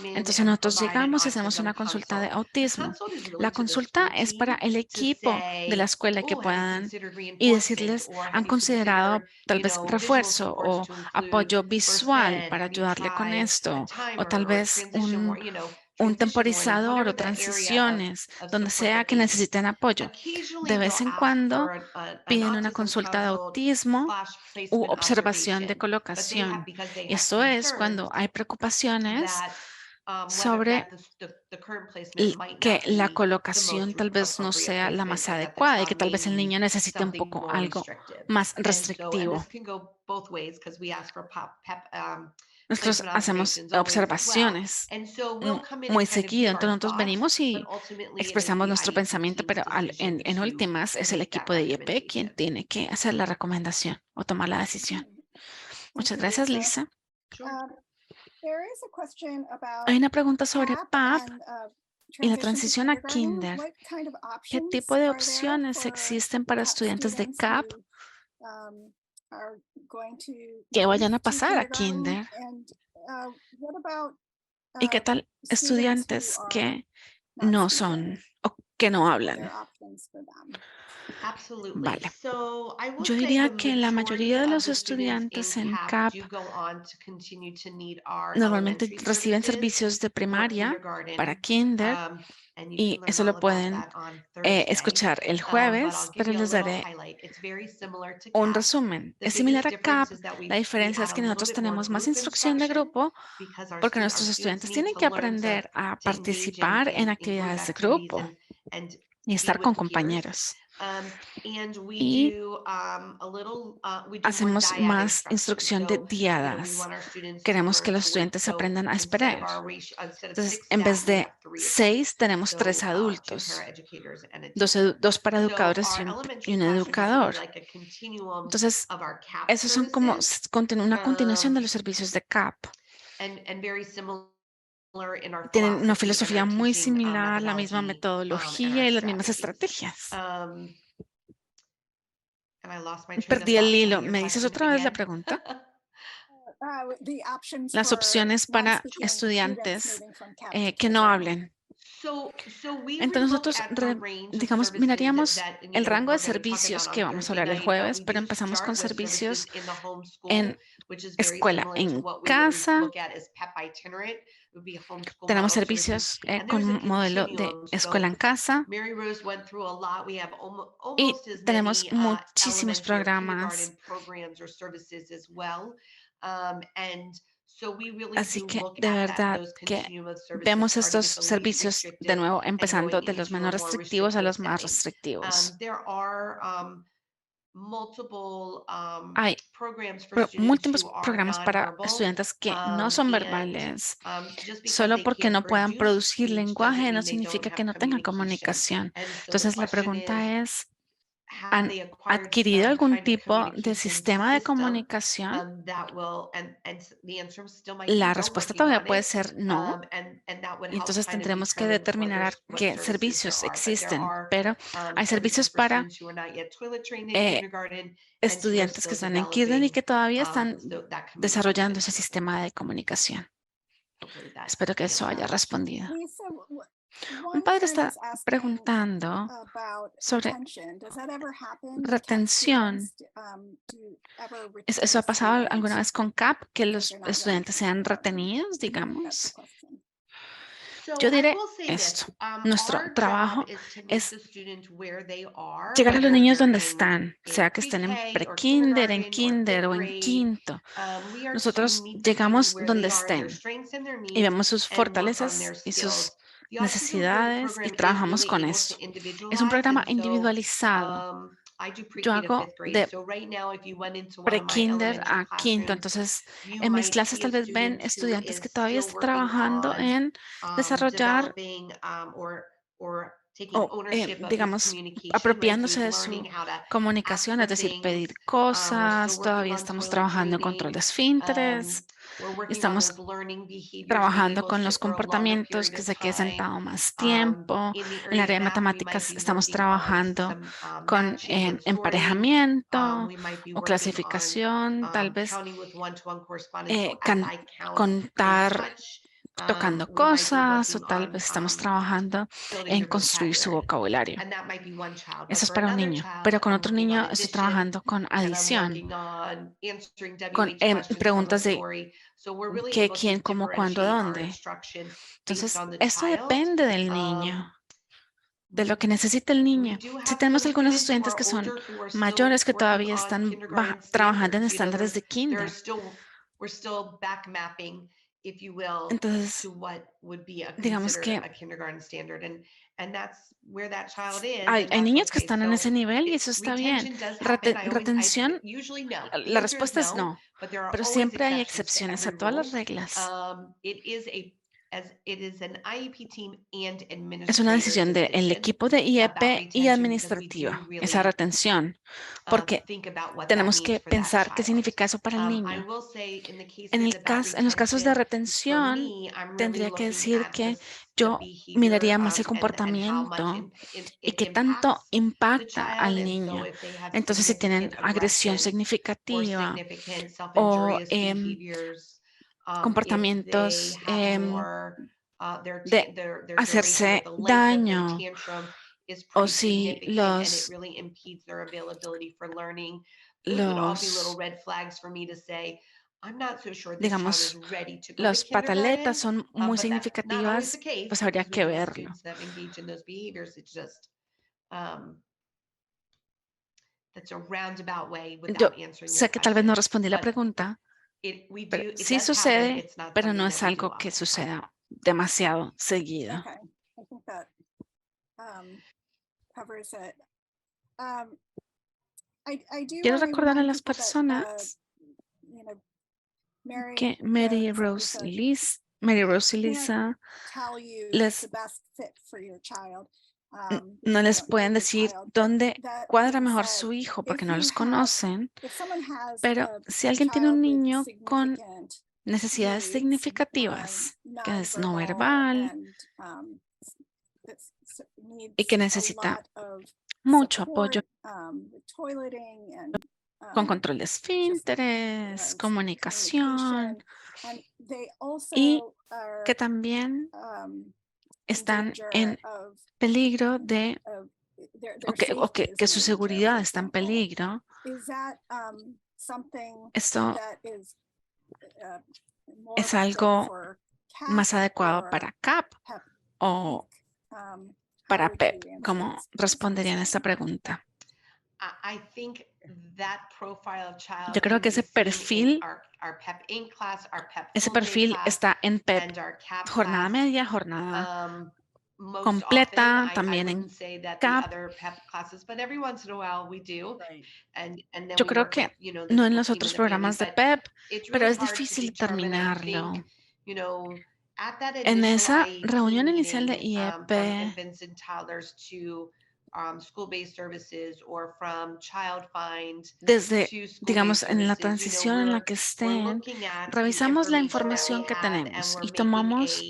Entonces nosotros llegamos y hacemos una consulta de autismo. La consulta es para el equipo de la escuela que puedan y decirles, ¿han considerado tal vez refuerzo o apoyo visual para ayudarle con esto? O tal vez un temporizador o transiciones, donde sea que necesiten apoyo. De vez en cuando piden una consulta de autismo u observación de colocación. Esto es cuando hay preocupaciones sobre que la colocación tal vez no sea la más adecuada y que tal vez el niño necesite un poco algo más restrictivo. Nosotros hacemos observaciones muy seguido, entonces nosotros venimos y expresamos nuestro pensamiento, pero en últimas es el equipo de IEP quien tiene que hacer la recomendación o tomar la decisión. Muchas gracias, Lisa. Hay una pregunta sobre PAP y la transición a Kinder. ¿Qué tipo de opciones existen para estudiantes de CAP que vayan a pasar a Kinder? ¿Y qué tal estudiantes que no son o que no hablan? Vale. Yo diría que la mayoría de los estudiantes en CAP normalmente reciben servicios de primaria para Kinder y eso lo pueden escuchar el jueves, pero les daré un resumen. Es similar a CAP, la diferencia es que nosotros tenemos más instrucción de grupo porque nuestros estudiantes tienen que aprender a participar en actividades de grupo y estar con compañeros. Y hacemos más instrucción de diadas. Queremos que los estudiantes aprendan a esperar. Entonces, en vez de 6, tenemos 3 adultos, 2 para educadores y un educador. Entonces, esos son como una continuación de los servicios de CAP. Tienen una filosofía muy similar, la misma metodología y las mismas estrategias. Perdí el hilo. ¿Me dices otra vez la pregunta? Las opciones para estudiantes que no hablen. Entonces nosotros, digamos, miraríamos el rango de servicios que vamos a hablar el jueves, pero empezamos con servicios en escuela, en casa. Tenemos servicios con modelo de escuela en casa y tenemos muchísimos programas. Así que de verdad que vemos estos servicios de nuevo empezando de los menos restrictivos a los más restrictivos. Hay múltiples programas para estudiantes que no son verbales. Solo porque no puedan producir lenguaje no significa que no tengan comunicación. Entonces la pregunta es, ¿han adquirido algún tipo de sistema de comunicación? La respuesta todavía puede ser no. Y entonces tendremos que determinar qué servicios existen. Pero hay servicios para estudiantes que están en kindergarten y que todavía están desarrollando ese sistema de comunicación. Espero que eso haya respondido. Un padre está preguntando sobre retención. ¿Eso ha pasado alguna vez con CAP, que los estudiantes sean retenidos, digamos? Yo diré esto. Nuestro trabajo es llegar a los niños donde están, sea que estén en pre-kinder, en kinder o en quinto. Nosotros llegamos donde estén y vemos sus fortalezas y sus necesidades y trabajamos con eso. Es un programa individualizado. Yo hago de pre-kinder a quinto, entonces en mis clases tal vez ven estudiantes que todavía están trabajando en desarrollar taking o, ownership of his digamos, communication, right? apropiándose He's de su learning how to comunicación, es for decir, pedir things. We're still cosas. working Todavía on estamos toiletry trabajando en control de esfínteres. We're working on Estamos those learning behaviors, being trabajando able to con sit los for a longer comportamientos, period que of se quede time. sentado más tiempo. In the En el area área de of math, we might matemáticas be estamos working on trabajando some con matching and sorting. emparejamiento We might be o working clasificación, tal on vez counting with one-to-one correspondence. So as can I count in contar touch, tocando we might be cosas, o working tal on vez estamos trabajando building en your construir su vocabulary. vocabulario. And that might be one child. But Eso es for para un another niño, child, pero con I'm otro working on niño estoy addition, trabajando con and I'm adición, working on answering con WH questions from the preguntas de story. So we're really qué, able to quién, cómo, cuándo, differentiate our dónde. instruction based Entonces, on the esto child. depende del niño, de lo que necesita el We niño. do Si have tenemos some algunos students who estudiantes are que son older who are still mayores que working todavía on están kindergarten trabajando en standards. You know, estándares de they're kinder. we're still back mapping, if you will, Entonces, to what would be digamos considered que a kindergarten standard. And that's where that child is. hay And that's niños que okay. están en So ese nivel y eso está bien. retention does happen. Retención, Usually no. The la answer is respuesta es no, no, but there are pero always siempre hay exceptions to excepciones a every todas las rule. reglas. It is an IEP team and Es una administrator's decisión del decision equipo de about IEP y retention, because we do administrativa, esa really retención, porque think about what that tenemos means que for that pensar qué child. significa eso para el I niño. will say in the En cases about los casos de retention, for retención, me, I'm really tendría que looking decir at que the yo behavior, miraría más el and how much comportamiento it y qué tanto impacts the impacta child. al And so niño. if they have Entonces, si tienen significant agresión aggression or significativa significant o self-injurious behaviors, if comportamientos they have more, de their duration, hacerse the length of daño, their tantrum is o pretty si significant, and it really impedes their availability for learning. Those would all be little red flags for me to say, I'm not so sure this child is digamos, ready to go to las pataletas kindergarten. son muy But that's not always the significativas, case, pues habría because we que do have verlo. students that engage in those behaviors. It's just that's a roundabout way Yo without answering your sé que tal vez question. no respondí la But pregunta, it pero does sí happen. sucede, It's not pero no something es that we do algo que often. suceda demasiado seguido. Okay, I think that covers it. I do Quiero wanna recordar a remind las people that, personas you know, Mary que Mary knows Rose that y can't Lisa tell you les the best fit for your child. no les pueden decir dónde That cuadra being mejor said, su hijo porque if no you los have- conocen, if someone has pero si alguien tiene un child with niño con significant necesidades needs, significativas, que es no nonverbal verbal and, needs y que a necesita lot of mucho apoyo support, with toileting and, con control de esfínteres, comunicación, y que también están en peligro de, o que su seguridad está en peligro. Esto es algo más adecuado para CAP o para PEP. ¿Cómo responderían a esta pregunta? I think that profile of child Yo creo que can ese be seen in perfil, our PEP Inc. class, our PEP ese full day perfil class, está en PEP, and our CAP jornada class. media, jornada Most completa, often, también I en wouldn't say that CAP. the other PEP classes, but every once in a while we do. Right. And then Yo we creo work que with, you know, the no en school los team otros and the family, programas de but PEP, it's pero really es hard to difícil determine, and I determinarlo. think, you know, at that En initial esa IEP reunión inicial de meeting, IEP, from infants and toddlers to school-based services, or from Child Find desde, to school-based digamos, en la services, you know, transición en la que we're estén, looking at the revisamos la information información que that we have, tenemos and y we're tomamos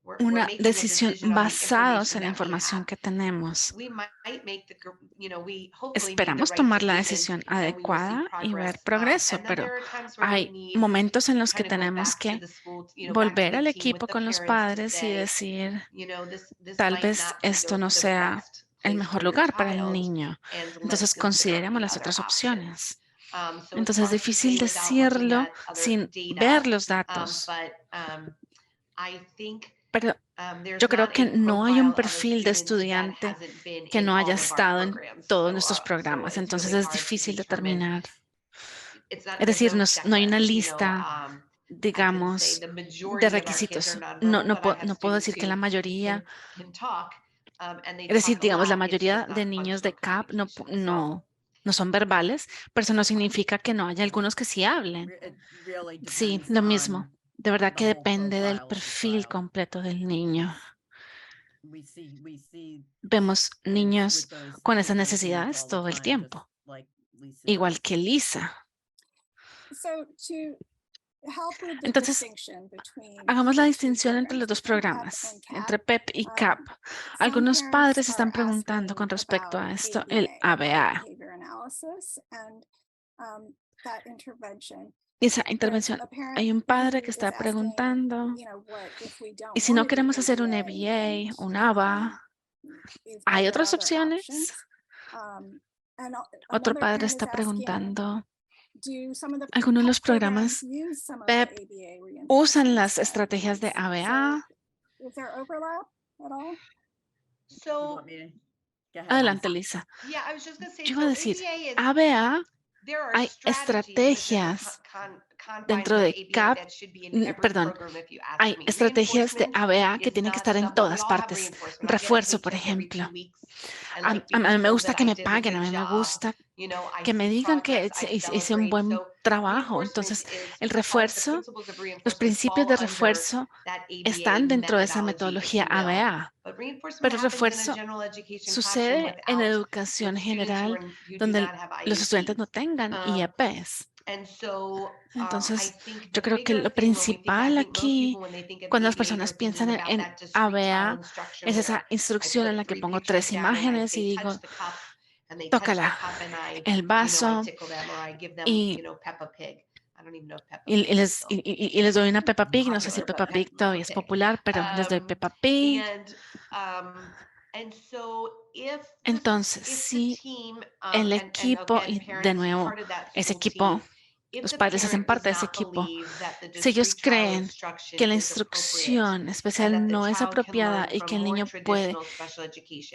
we're una making a decisión decision on the basados en la information that we información have. que tenemos. We might make the, you know, we hopefully make the Esperamos right tomar la decision, decisión and we will see adecuada y ver progress. progreso, And then pero there are times where we hay need momentos en los que kind of go tenemos back to que the school, you know, back to volver the al team with equipo the con los parents to padres y say, decir, you know, this tal might vez not be esto no the sea best el place mejor for your lugar para el child, niño. and let's Entonces consider consideremos the las other otras options. opciones. So it's Entonces es hard to say difícil without looking decirlo at other sin data, ver los datos, but I think pero there's yo creo not que a no hay un profile of a perfil de student that estudiante hasn't been que in no haya all of our estado en programs. todos So, nuestros so programas. it's Entonces really es hard to difícil determine. determinar. It's not, Es there's decir, no hay una checklist, you know, lista, I can say digamos, the de majority of our kids requisitos. are No, nonverbal, but I have no puedo students decir que la who mayoría, can talk, and they es decir, talk a digamos, la lot. It's mayoría just de not niños de functional CAP no communication. son verbales, pero eso no significa que no haya algunos que sí hablen. It really Sí, depends lo on mismo. De verdad the que whole depende del profile of the perfil child. completo del niño. Vemos niños con esas necesidades necesidades todo el tiempo, igual que Lisa. So to help with the Entonces, distinction between hagamos la the two distinción entre los programs, dos between PEP programas, and CAP, entre PEP y CAP. some Algunos parents padres are están preguntando con asking respecto about a esto, el ABA, ABA. behavior analysis, and that intervention. Y esa But intervención, a parent hay un padre who que is está asking, preguntando, what if we don't y si no want to do queremos hacer un ABA ABA, and, un ABA, ¿hay are there otras other opciones? options? And Otro another padre parent is está asking, preguntando, do some of the algunos de PEP los programas programs use some of the PEP ABA usan las reinforcement estrategias de strategies? ABA. So is there overlap at all? So, Adelante, Lisa. yeah, I was just gonna say, Yo iba a so decir, ABA is, ABA, there are hay strategias estrategias dentro de CAP, perdón, hay estrategias de ABA que tienen que estar en todas partes. Refuerzo, por ejemplo. A mí me gusta que me paguen, a mí me gusta que me digan que hice un buen trabajo. Entonces, el refuerzo, los principios de refuerzo están dentro de esa metodología ABA. Pero el refuerzo sucede en educación general donde los estudiantes no tengan IEPs. Entonces, yo creo que lo principal aquí, cuando las personas piensan en ABA, es esa instrucción en la que pongo 3 imágenes y digo, tócala, el vaso, y les doy una Peppa Pig. No sé si Peppa Pig todavía es popular, pero les doy Peppa Pig. Entonces, si el equipo, y de nuevo, ese equipo, los padres hacen parte de ese equipo, si ellos creen que la instrucción especial no es apropiada y que el niño puede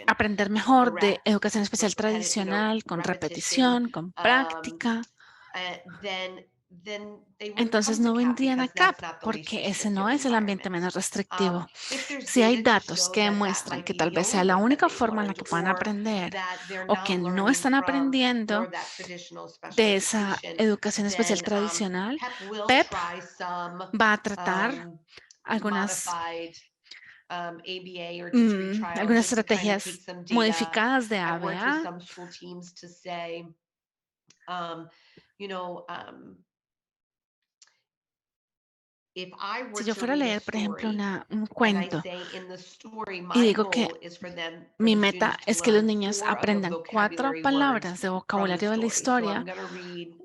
aprender mejor de educación especial tradicional, con repetición, con práctica, entonces no vendrían a CAP porque ese no es el ambiente menos restrictivo. Si hay datos que demuestran que tal vez sea la única forma en la que puedan aprender o que no están aprendiendo de esa educación especial tradicional, PEP va a tratar algunas estrategias modificadas de ABA. Si yo fuera a leer, por ejemplo, un cuento y digo que mi meta es que los niños aprendan 4 palabras de vocabulario de la historia,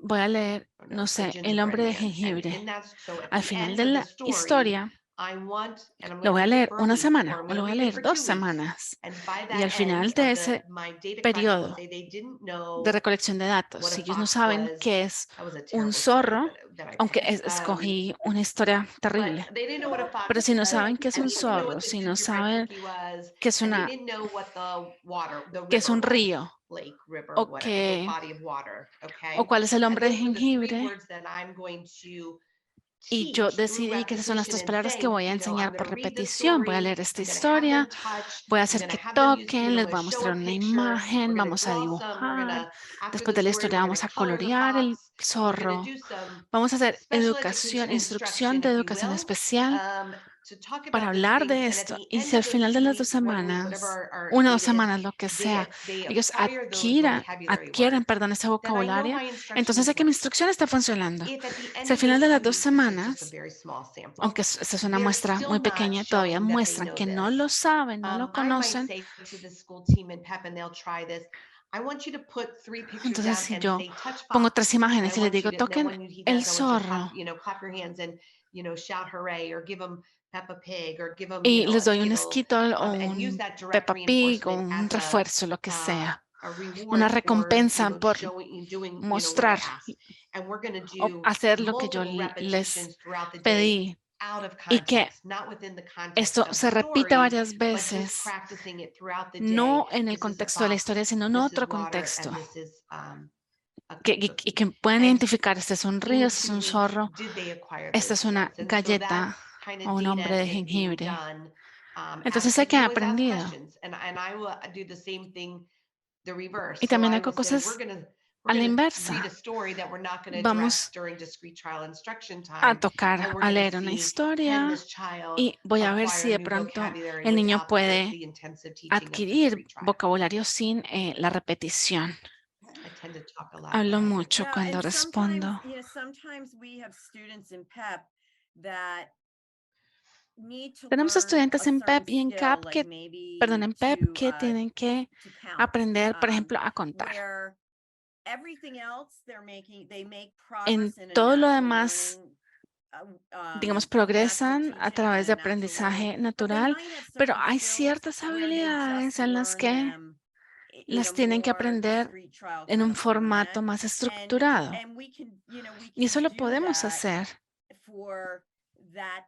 voy a leer, no sé, El hombre de jengibre. Al final de la historia, lo voy a leer una semana o lo voy a leer 2 semanas. Y al final de ese periodo de recolección de datos, si ellos no saben qué es un zorro, aunque escogí una historia terrible, pero si no saben qué es un zorro, si no saben qué es un río, o cuál es el hombre de jengibre, y yo decidí que esas son las 3 palabras que voy a enseñar por repetición. Voy a leer esta historia, voy a hacer que toquen, les voy a mostrar una imagen, vamos a dibujar. Después de la historia vamos a colorear el zorro. Vamos a hacer instrucción de educación especial para hablar de esto. Y si al final de las 2 semanas, 1 o 2 semanas, lo que sea, ellos adquieren, ese vocabulario, entonces sé que mi instrucción está funcionando. Si al final de las 2 semanas, aunque esta es una muestra muy pequeña, todavía muestran que no lo saben, no lo conocen, entonces si yo pongo 3 imágenes y les digo, toquen el zorro, y les doy un Skittle o un Peppa Pig o un refuerzo, lo que sea, una recompensa por mostrar o hacer lo que yo les pedí, y que esto se repite varias veces, no en el contexto de la historia, sino en otro contexto, y que puedan identificar, este es un río, este es un zorro, esta es una galleta o un hombre de jengibre. Entonces sé que he aprendido. Y también hago cosas a la read inversa. a story that we're not going to Vamos address during discrete trial instruction a time. tocar, And we're a gonna leer una see, can historia this child y voy a ver si acquire de new pronto vocabulary el niño without puede the intensive teaching of adquirir discrete trial? vocabulario sin la repetición. I tend to talk a lot. Hablo when I do mucho it. cuando respondo. Sometimes we have students in PEP that need to Tenemos learn estudiantes a en certain PEP y en skill, CAP like que, maybe perdón, en PEP to, que tienen que to count. aprender, por ejemplo, a contar. Where everything else they make En progress in a todo lo natural demás, learning, digamos, natural progresan a teaching través de and a natural learning, aprendizaje but they natural, might have pero certain hay skills ciertas where they just habilidades en las learn que them in las a tienen que more aprender discrete trial en kind un of formato format. más estructurado. And we can Y eso lo do podemos that hacer for that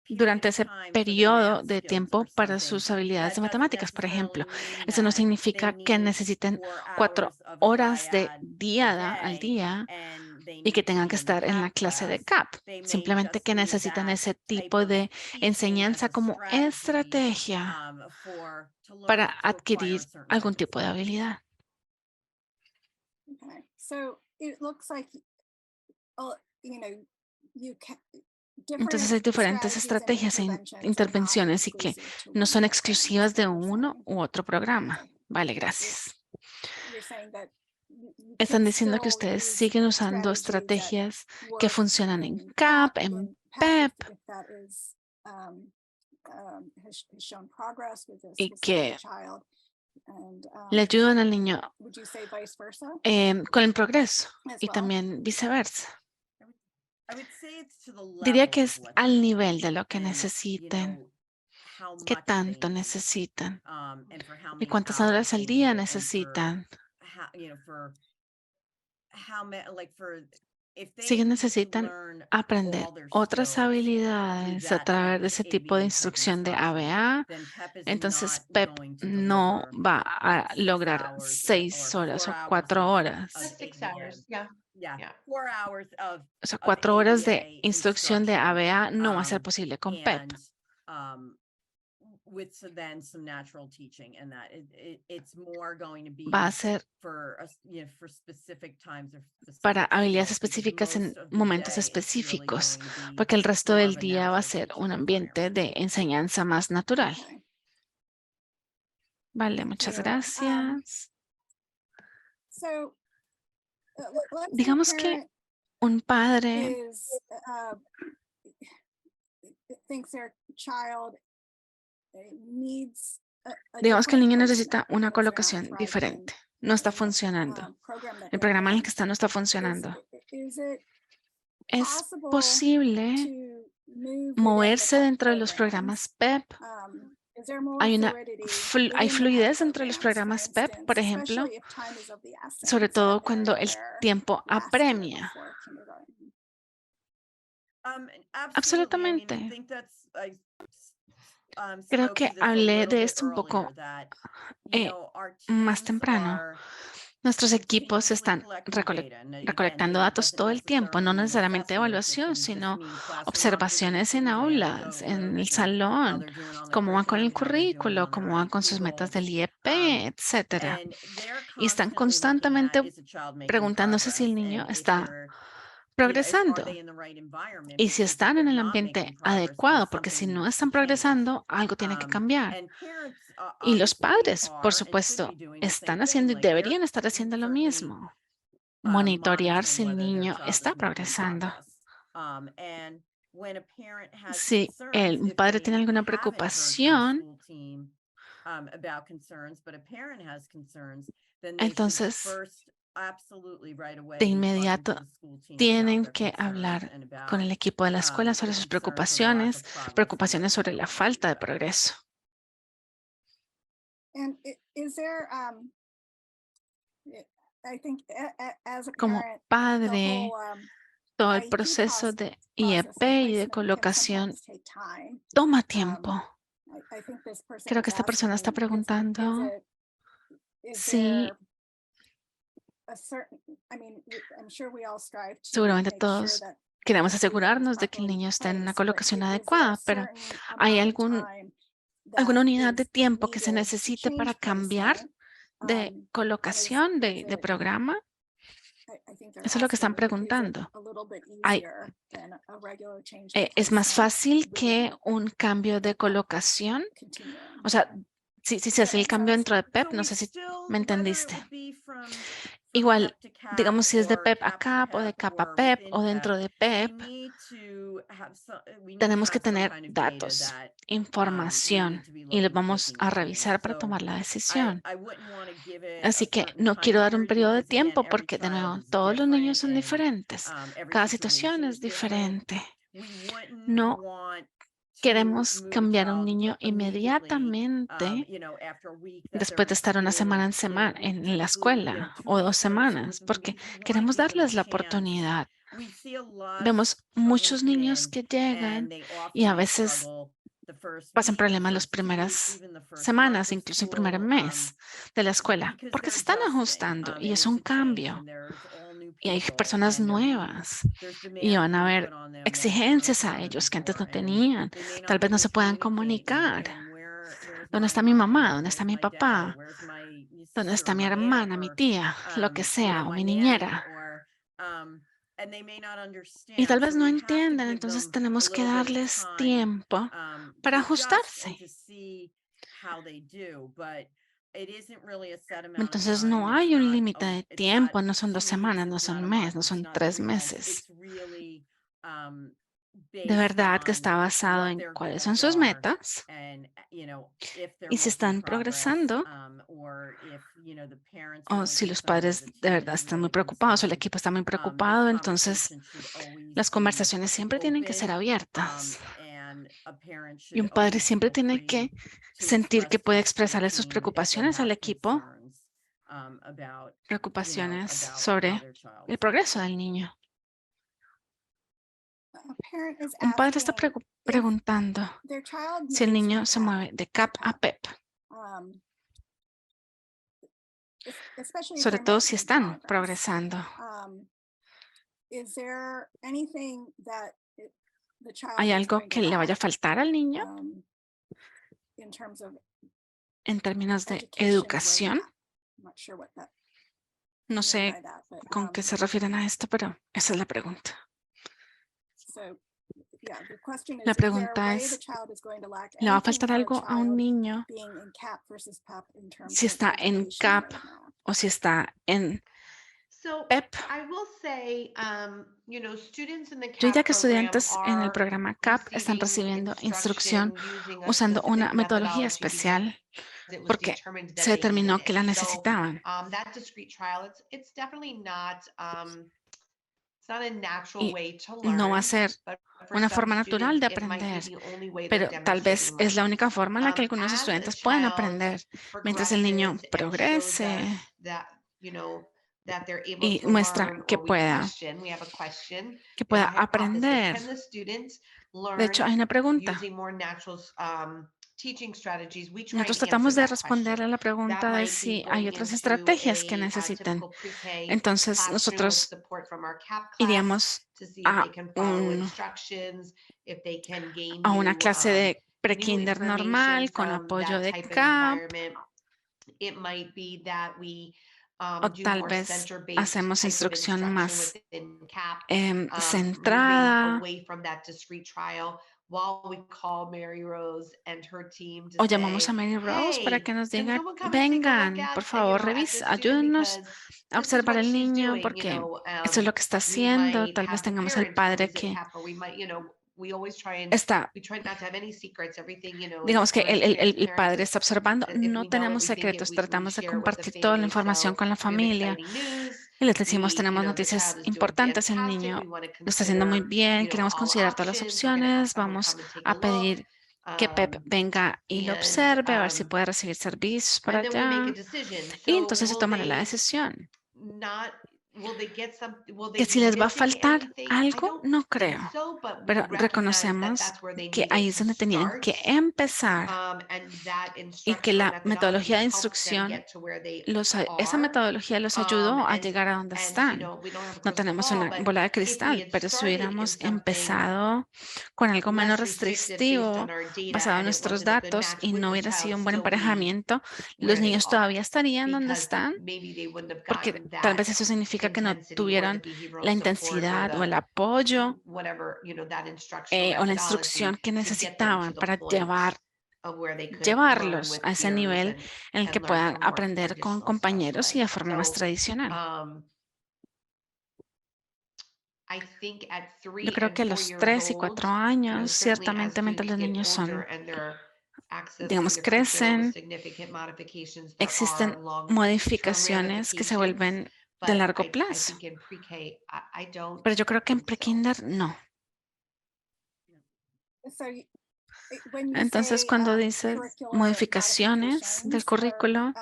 durante ese periodo de tiempo para sus habilidades de matemáticas, por ejemplo. Eso no significa que necesiten 4 horas de al día y que tengan que estar en la clase de CAP. Simplemente que necesitan ese tipo de enseñanza como estrategia para adquirir algún tipo de habilidad. Okay, so it looks like, you know, Entonces hay diferentes estrategias e intervenciones y que no son exclusivas de uno u otro programa. Vale, gracias. Están diciendo que ustedes siguen usando estrategias que funcionan en CAP, en PEP, y que le ayudan al niño con el progreso y también viceversa. Diría que es al nivel de lo que necesiten, qué tanto necesitan y cuántas horas al día necesitan. Si necesitan aprender otras habilidades a través de ese tipo de instrucción de ABA, entonces PEP no va a lograr 6 horas o 4 horas. That's 6 hours, yeah. O sea, 4 horas de instrucción de ABA no va a ser posible con PEP. Va a ser para habilidades específicas en momentos específicos, porque el resto del día va a ser un ambiente de enseñanza más natural. Vale, muchas gracias. Digamos que un padre digamos que el niño necesita una colocación diferente. No está funcionando. El programa en el que está no está funcionando. ¿Es posible moverse dentro de los programas PEP? ¿Hay fluidez entre los programas PEP, por ejemplo? Sobre todo cuando el tiempo apremia. Absolutamente. Creo que hablé de esto un poco más temprano. Nuestros equipos están recolectando datos todo el tiempo, no necesariamente evaluación, sino observaciones en aulas, en el salón, cómo van con el currículo, cómo van con sus metas del IEP, etcétera. Y están constantemente preguntándose si el niño está progresando y si están en el ambiente adecuado, porque si no están progresando, algo tiene que cambiar. Y los padres, por supuesto, están haciendo y deberían estar haciendo lo mismo. Monitorear si el niño está progresando. Si un padre tiene alguna preocupación, entonces de inmediato tienen que hablar con el equipo de la escuela sobre sus preocupaciones sobre la falta de progreso. Como padre, todo el proceso de IEP y de colocación toma tiempo. Creo que esta persona está preguntando si seguramente todos queremos asegurarnos de que el niño esté en una colocación adecuada, pero ¿hay alguna unidad de tiempo que se necesite para cambiar de colocación de programa? Eso es lo que están preguntando. Es más fácil que un cambio de colocación. O sea, si se hace el cambio dentro de PEP, no sé si me entendiste. Igual, digamos, si es de PEP a CAP o de CAP a PEP o dentro de PEP, tenemos que tener datos, información y los vamos a revisar para tomar la decisión. Así que no quiero dar un periodo de tiempo porque, de nuevo, todos los niños son diferentes. Cada situación es diferente. No queremos cambiar a un niño inmediatamente después de estar una semana en la escuela o 2 semanas, porque queremos darles la oportunidad. Vemos muchos niños que llegan y a veces pasan problemas las primeras semanas, incluso el primer mes de la escuela, porque se están ajustando y es un cambio. Y hay personas nuevas y van a haber exigencias a ellos que antes no tenían. Tal vez no se puedan comunicar. ¿Dónde está mi mamá? ¿Dónde está mi papá? ¿Dónde está mi hermana, mi tía, lo que sea, o mi niñera? Y tal vez no entiendan, entonces tenemos que darles tiempo para ajustarse. Entonces no hay un límite de tiempo, no son 2 semanas, no son un mes, no son 3 meses. De verdad que está basado en cuáles son sus metas y si están progresando o si los padres de verdad están muy preocupados o el equipo está muy preocupado, entonces las conversaciones siempre tienen que ser abiertas. Y un padre siempre tiene que sentir que puede expresarle sus preocupaciones al equipo, preocupaciones sobre el progreso del niño. Un padre está preguntando si el niño se mueve de CAP a PEP, sobre todo si están progresando. ¿Hay algo que le vaya a faltar al niño en términos de educación? No sé con qué se refieren a esto, pero esa es la pregunta. La pregunta es, ¿le va a faltar algo a un niño si está en CAP o si está en PEP? Yo diría que estudiantes en el programa CAP están recibiendo instrucción usando una metodología especial porque se determinó que la necesitaban. Y no va a ser una forma natural de aprender, pero tal vez es la única forma en la que algunos estudiantes pueden aprender mientras el niño progrese y muestra que pueda aprender. De hecho, hay una pregunta. Nosotros tratamos de responder a la pregunta de si hay otras estrategias que necesiten. Entonces, nosotros iríamos a una clase de pre-kinder normal con apoyo de CAP. O tal vez hacemos instrucción más centrada. O llamamos a Mary Rose para que nos diga, vengan, por favor, ayúdennos a observar al niño porque eso es lo que está haciendo. Tal vez tengamos al padre que está, digamos que el padre está observando. No tenemos secretos, tratamos de compartir toda la información con la familia. Y les decimos, tenemos noticias importantes, el niño lo está haciendo muy bien, queremos considerar todas las opciones, vamos a pedir que PEP venga y lo observe, a ver si puede recibir servicios por allá. Y entonces se tomará la decisión. Que si les va a faltar algo, no creo, pero reconocemos que ahí es donde tenían que empezar y que la metodología de instrucción, esa metodología los ayudó a llegar a donde están. No tenemos una bola de cristal, pero si hubiéramos empezado con algo menos restrictivo, basado en nuestros datos y no hubiera sido un buen emparejamiento, los niños todavía estarían donde están, porque tal vez eso significa significa que no tuvieron la intensidad o el apoyo o la instrucción que necesitaban para llevarlos a ese nivel en el que puedan aprender con compañeros y de forma más tradicional. Yo creo que a los 3 y 4 años, ciertamente mientras los niños son, digamos, crecen, existen modificaciones que se vuelven de largo plazo. Pero yo creo que en pre-kinder no. When you Entonces, say, cuando dices curricular modificaciones del modifications, currículo,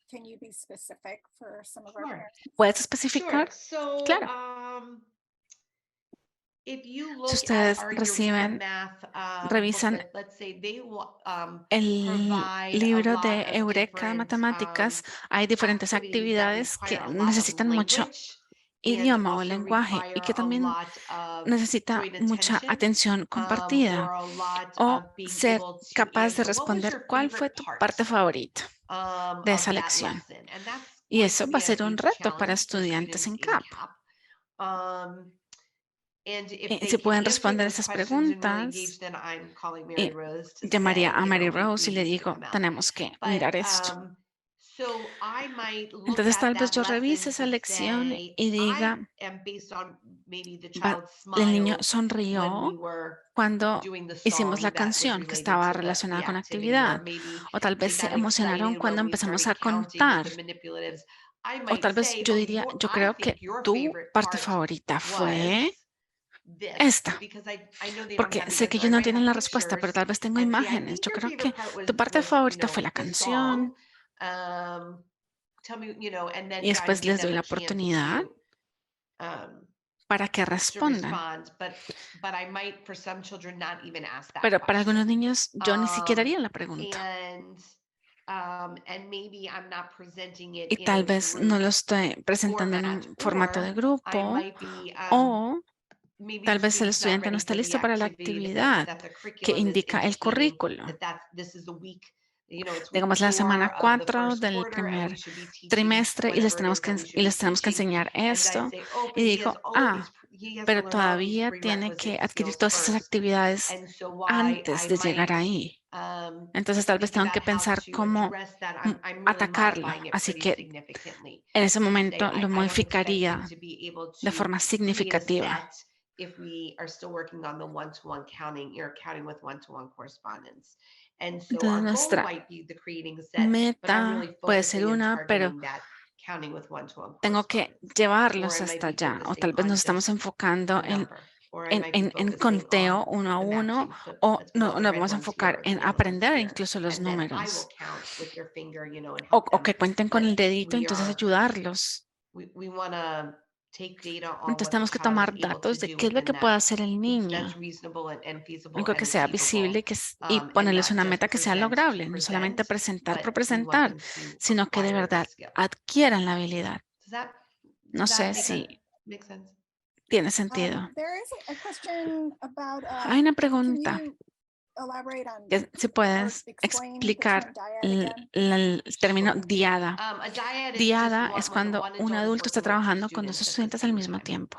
can you be specific for some of our Sure. parents? ¿puedes Sure. especificar? So, Claro. if you Si look ustedes at our reciben, math revisan booklet, let's say they el provide a libro de lot of Eureka different Matemáticas, hay diferentes activities that actividades que require a lot of necesitan mucho language and idioma o also lenguaje y require que a también lot of necesita joint mucha attention, atención or compartida a lot o of being ser able to capaz de answer what was responder your cuál fue favorite tu part parte favorita de of esa that lección. lesson. And that's Y going eso to va a be a ser un huge reto para challenge for estudiantes students en in CAP. CAP. And if Y they si can pueden answer responder those esas questions and really preguntas, engage, then I'm calling y Mary Rose to llamaría say, a you Mary know, Rose y we le need to digo, come out. tenemos que But mirar esto. so I might look Entonces tal at vez that yo lesson revise esa to lección say, y I diga, am based on maybe the va- child el niño smile when sonrió we were cuando doing the hicimos song la that was canción que related estaba to relacionada the con activity, or actividad. maybe O tal vez they se got emocionaron excited cuando when we empezamos started a counting with contar. the manipulatives. I O might tal vez say, yo oh, diría, yo I creo think que your tu favorite parte part favorita fue was this, esta. because I know they don't Porque have the sé que answer. I ellos no might tienen have la respuesta, pero pictures tal vez tengo and say, I imágenes. think Yo your creo favorite que part tu parte was, favorita fue la the canción. song. Tell me, and then Y después giving les doy them a la chance oportunidad to para que to respondan. respond, but I might for some children not even ask that Pero para algunos question. niños yo ni siquiera haría la pregunta. And maybe I'm not presenting it Y in tal a vez no lo group estoy presentando en format, un formato de or I grupo might be o maybe tal the vez el student's not estudiante no ready está for the listo para la activity actividad that the que curriculum is indica el indicating currículo. this is the week, it's week Digamos la 4 semana of the 4 first del quarter, and we primer should be teaching trimestre y les whatever it tenemos is que, that we should y be les tenemos que teaching. enseñar And I esto. say, oh, but Y he digo, has to pero learn all these todavía tiene que prerequisite adquirir skills todas esas first. actividades And so while antes I de llegar might ahí. Entonces tal vez think tengo que about how pensar to cómo address that, I'm really atacarlo. modifying it Así pretty que significantly. en ese To say, momento lo I don't expect him modificaría to be able de to forma create a significativa. set if we are still working on the one-to-one counting, counting with one-to-one correspondence. And so Entonces our goal nuestra might be the creating a set, but I'm meta really puede ser focusing and una, pero targeting that counting with one-to-one tengo que correspondence. Or llevarlos I might hasta be allá. O focusing tal vez on nos estamos just enfocando the en, number, or I en, might be en focusing conteo on uno a the uno, matching. So o let's no, flow the nos red vamos a ones here enfocar or the en yellow ones aprender here. incluso los And then I números. will count with your finger, and O, help them. que cuenten con But el dedito, we entonces are, ayudarlos. we want to take data on Entonces what the tenemos que child is tomar able to datos de do qué es lo within que puede that. hacer el niño. That's reasonable and feasible Algo and que sea visible achievable. y y And ponerles not una just meta que sea present to lograble. No present, solamente presentar por but we want presentar, them to sino que de acquire the verdad skill. adquieran la habilidad. No Does that sé si make sense? tiene sentido. There is a question about, Hay una can pregunta you elaborate on que si or puedes explain the explicar term dyad again? el término Sure. diada. A dyad is just Diada es when cuando one un adult is adulto está working with two trabajando con dos students at the estudiantes al same mismo time. tiempo.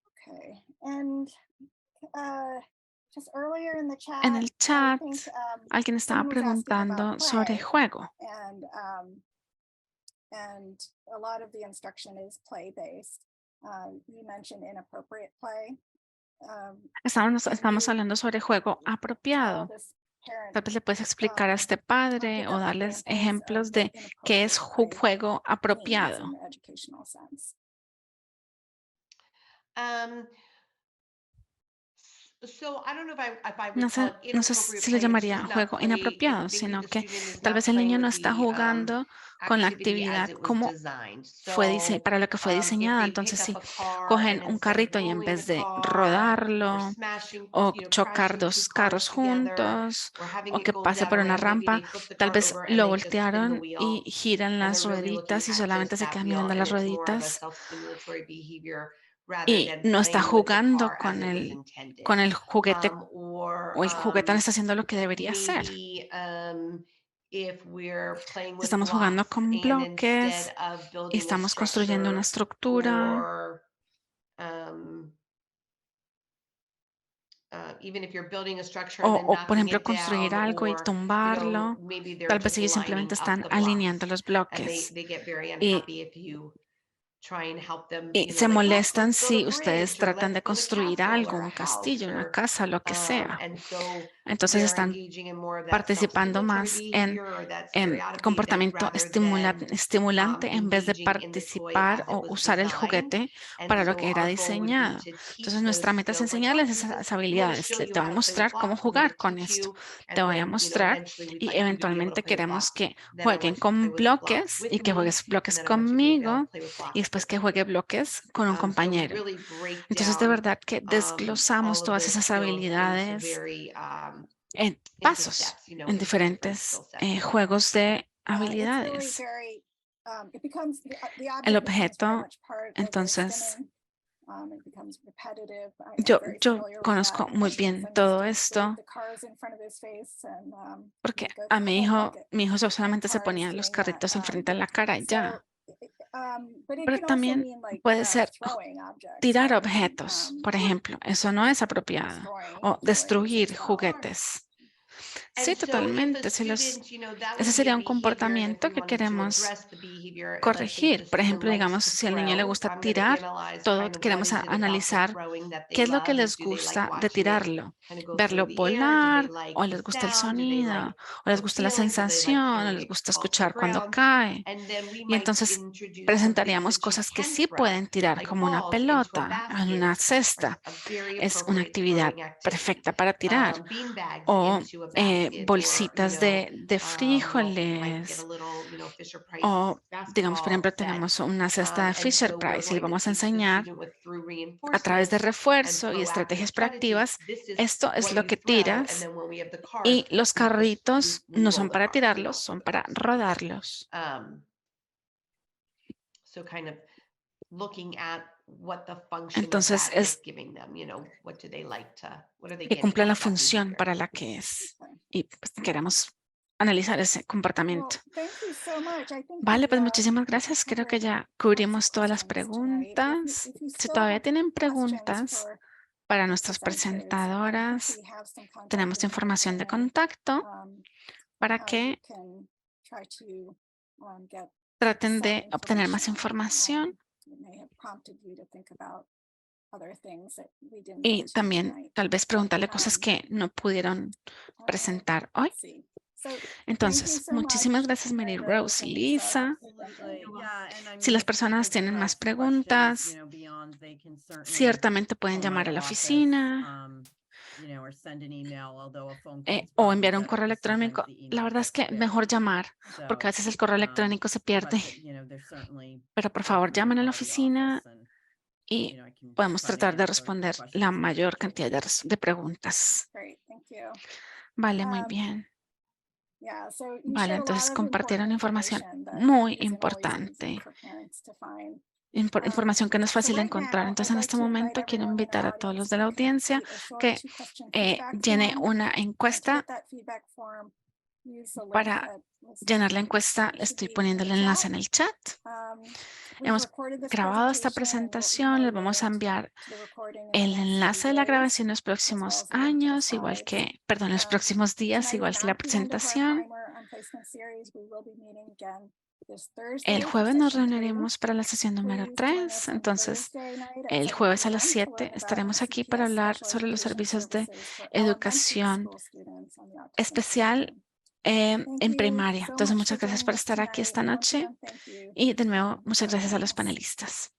Okay, and just earlier in the chat, En el chat, I think, alguien estaba someone was asking preguntando about sobre play, juego. and a lot of the instruction is play based. You mentioned inappropriate play. Estamos hablando sobre juego Tell apropiado. this parent, Tal vez le puedes explicar a este padre o darles ejemplos de qué es juego apropiado. in the educational sense. So I don't know if I would No call sé, it no sé inappropriate si lo play. It's llamaría just not juego play. inapropiado, Maybe sino the que student is tal not vez el playing niño no with está the jugando con la activity as actividad it was como designed. para lo que fue If diseñada. they Entonces, pick si up a car cogen and un instead of carrito y en rolling vez the de car or rodarlo smashing, o chocar crashing two dos carros cars together, juntos or having o it que go pase down a por una ramp, maybe rampa, they flip the tal car vez over and lo they just spin the voltearon wheel. y giran And las they're really looking rueditas y at solamente just se that quedan wheel, mirando and las it's more of a rueditas self-stimulatory behavior rather y than no está playing with the jugando car as it was intended. con el juguete Or o el juguete no está haciendo lo que debería hacer. maybe if we're playing with Estamos jugando blocks con and bloques instead of y building a estamos construyendo una structure estructura. or, even if you're building a structure and then O, por knocking ejemplo, it construir down, algo y or, you know, tumbarlo. maybe they're Tal vez just ellos lining simplemente up están the alineando blocks los and bloques they get very y, unhappy if you try and help them, y you know, se like, "Look, molestan let's build a si ustedes bridge or tratan let's de build a construir castle algo, or a un house," castillo, una or, casa, lo que sea. and so Entonces they're están engaging in more of that participando self-stimulatory más en behavior or that stereotype event comportamiento rather than estimulante en vez de engaging in the toy participar as it o was usar el designed. juguete And para lo so que era our goal would be diseñado. to teach Entonces nuestra those meta es skills, like, enseñarles look, esas I'm going to habilidades. show you Te how voy a to play with mostrar cómo blocks. I'm going jugar to con teach esto. you. Te And voy a then, you know, mostrar eventually we'd y like you to be able to eventualmente play with queremos blocks. que Then I want jueguen you to play con with blocks bloques with y que me. juegues And bloques then I want you to be able conmigo to play with blocks y después with que me. juegue bloques con un So we compañero. really break Entonces, de down verdad que desglosamos all of todas those esas skills into habilidades very en into pasos, steps, you know, en into different diferentes skill sets. juegos de It's really habilidades. very, it becomes, the El object becomes very objeto, much part of the entonces, stimming. It becomes repetitive. I'm yo very familiar with that. conozco And muy my bien son todo used to put esto the cars in front of his face and porque he'd go a through the whole bucket mi hijo of solamente se cars ponía los doing that. carritos enfrente de la cara y ya. But it Pero can also también mean like puede ser throwing objects. tirar right? objetos, por ejemplo. Eso no es apropiado. Destroying O is destruir as well. juguetes. Sí, And so if a totalmente. student, you know, that Ese would be a sería un behavior, and if comportamiento we que wanted to queremos address the behavior, let's say if corregir. the Por student ejemplo, likes digamos, to si al niño le throw, gusta I'm going to tirar, analyze todo kind of what queremos is it about the analizar throwing that they qué es lo que love. les Do they like gusta de watching it tirarlo. kind of go Verlo through the air? Do they volar, like o the les gusta el sound? Do they like sonido, o les the gusta la feeling? Do they like sensación, o hearing les it gusta fall to the escuchar cuando ground? cae. And then we Y might entonces introduce some things presentaríamos that you cosas que can sí throw, pueden tirar, like como una balls into a pelota, en una basket, cesta. a very Es una appropriate actividad throwing activity. perfecta para tirar. Bean bags O into a basket, or, you bolsitas know, de well, we might get frijoles. a little, you know, Fisher Price O digamos, por basketball ejemplo, set. tenemos una cesta de And Fisher so we're Price y le going to vamos a teach the enseñar student with through a través de reinforcement and refuerzo y proactive estrategias strategies. proactivas. This is Esto es what lo you que throw, and tiras. then when we have the cars, Y los we just carritos we no roll son the para cars, we tirarlos, roll son the para cars. rodarlos. So kind of looking at what the function of Entonces that is es giving them, you know, what do they like to, what are they que getting cumpla out la of that función behavior? para la que es. Y pues queremos analizar ese comportamiento. Vale, pues muchísimas gracias. Creo que ya cubrimos todas las preguntas. Si todavía tienen preguntas para nuestras presentadoras, tenemos información de contacto para que traten de obtener más información. Y también tal vez preguntarle cosas que no pudieron presentar hoy. Entonces, muchísimas gracias, Mary Rose y Lisa. Si las personas tienen más preguntas, ciertamente pueden llamar a la oficina o enviar un correo electrónico. La verdad es que mejor llamar, porque a veces el correo electrónico se pierde. Pero por favor, llamen a la oficina y podemos tratar de responder la mayor cantidad de preguntas. Vale, muy bien. Vale, entonces compartieron información muy importante. Información que no es fácil de encontrar. Entonces, en este momento quiero invitar a todos los de la audiencia que llene una encuesta. Para llenar la encuesta, estoy poniendo el enlace en el chat. Hemos grabado esta presentación, les vamos a enviar el enlace de la grabación en los próximos años, los próximos días, igual que la presentación. El jueves nos reuniremos para la sesión número 3, entonces el jueves a las 7 estaremos aquí para hablar sobre los servicios de educación especial en primaria. Entonces, muchas gracias por estar aquí esta noche y de nuevo, muchas gracias a los panelistas.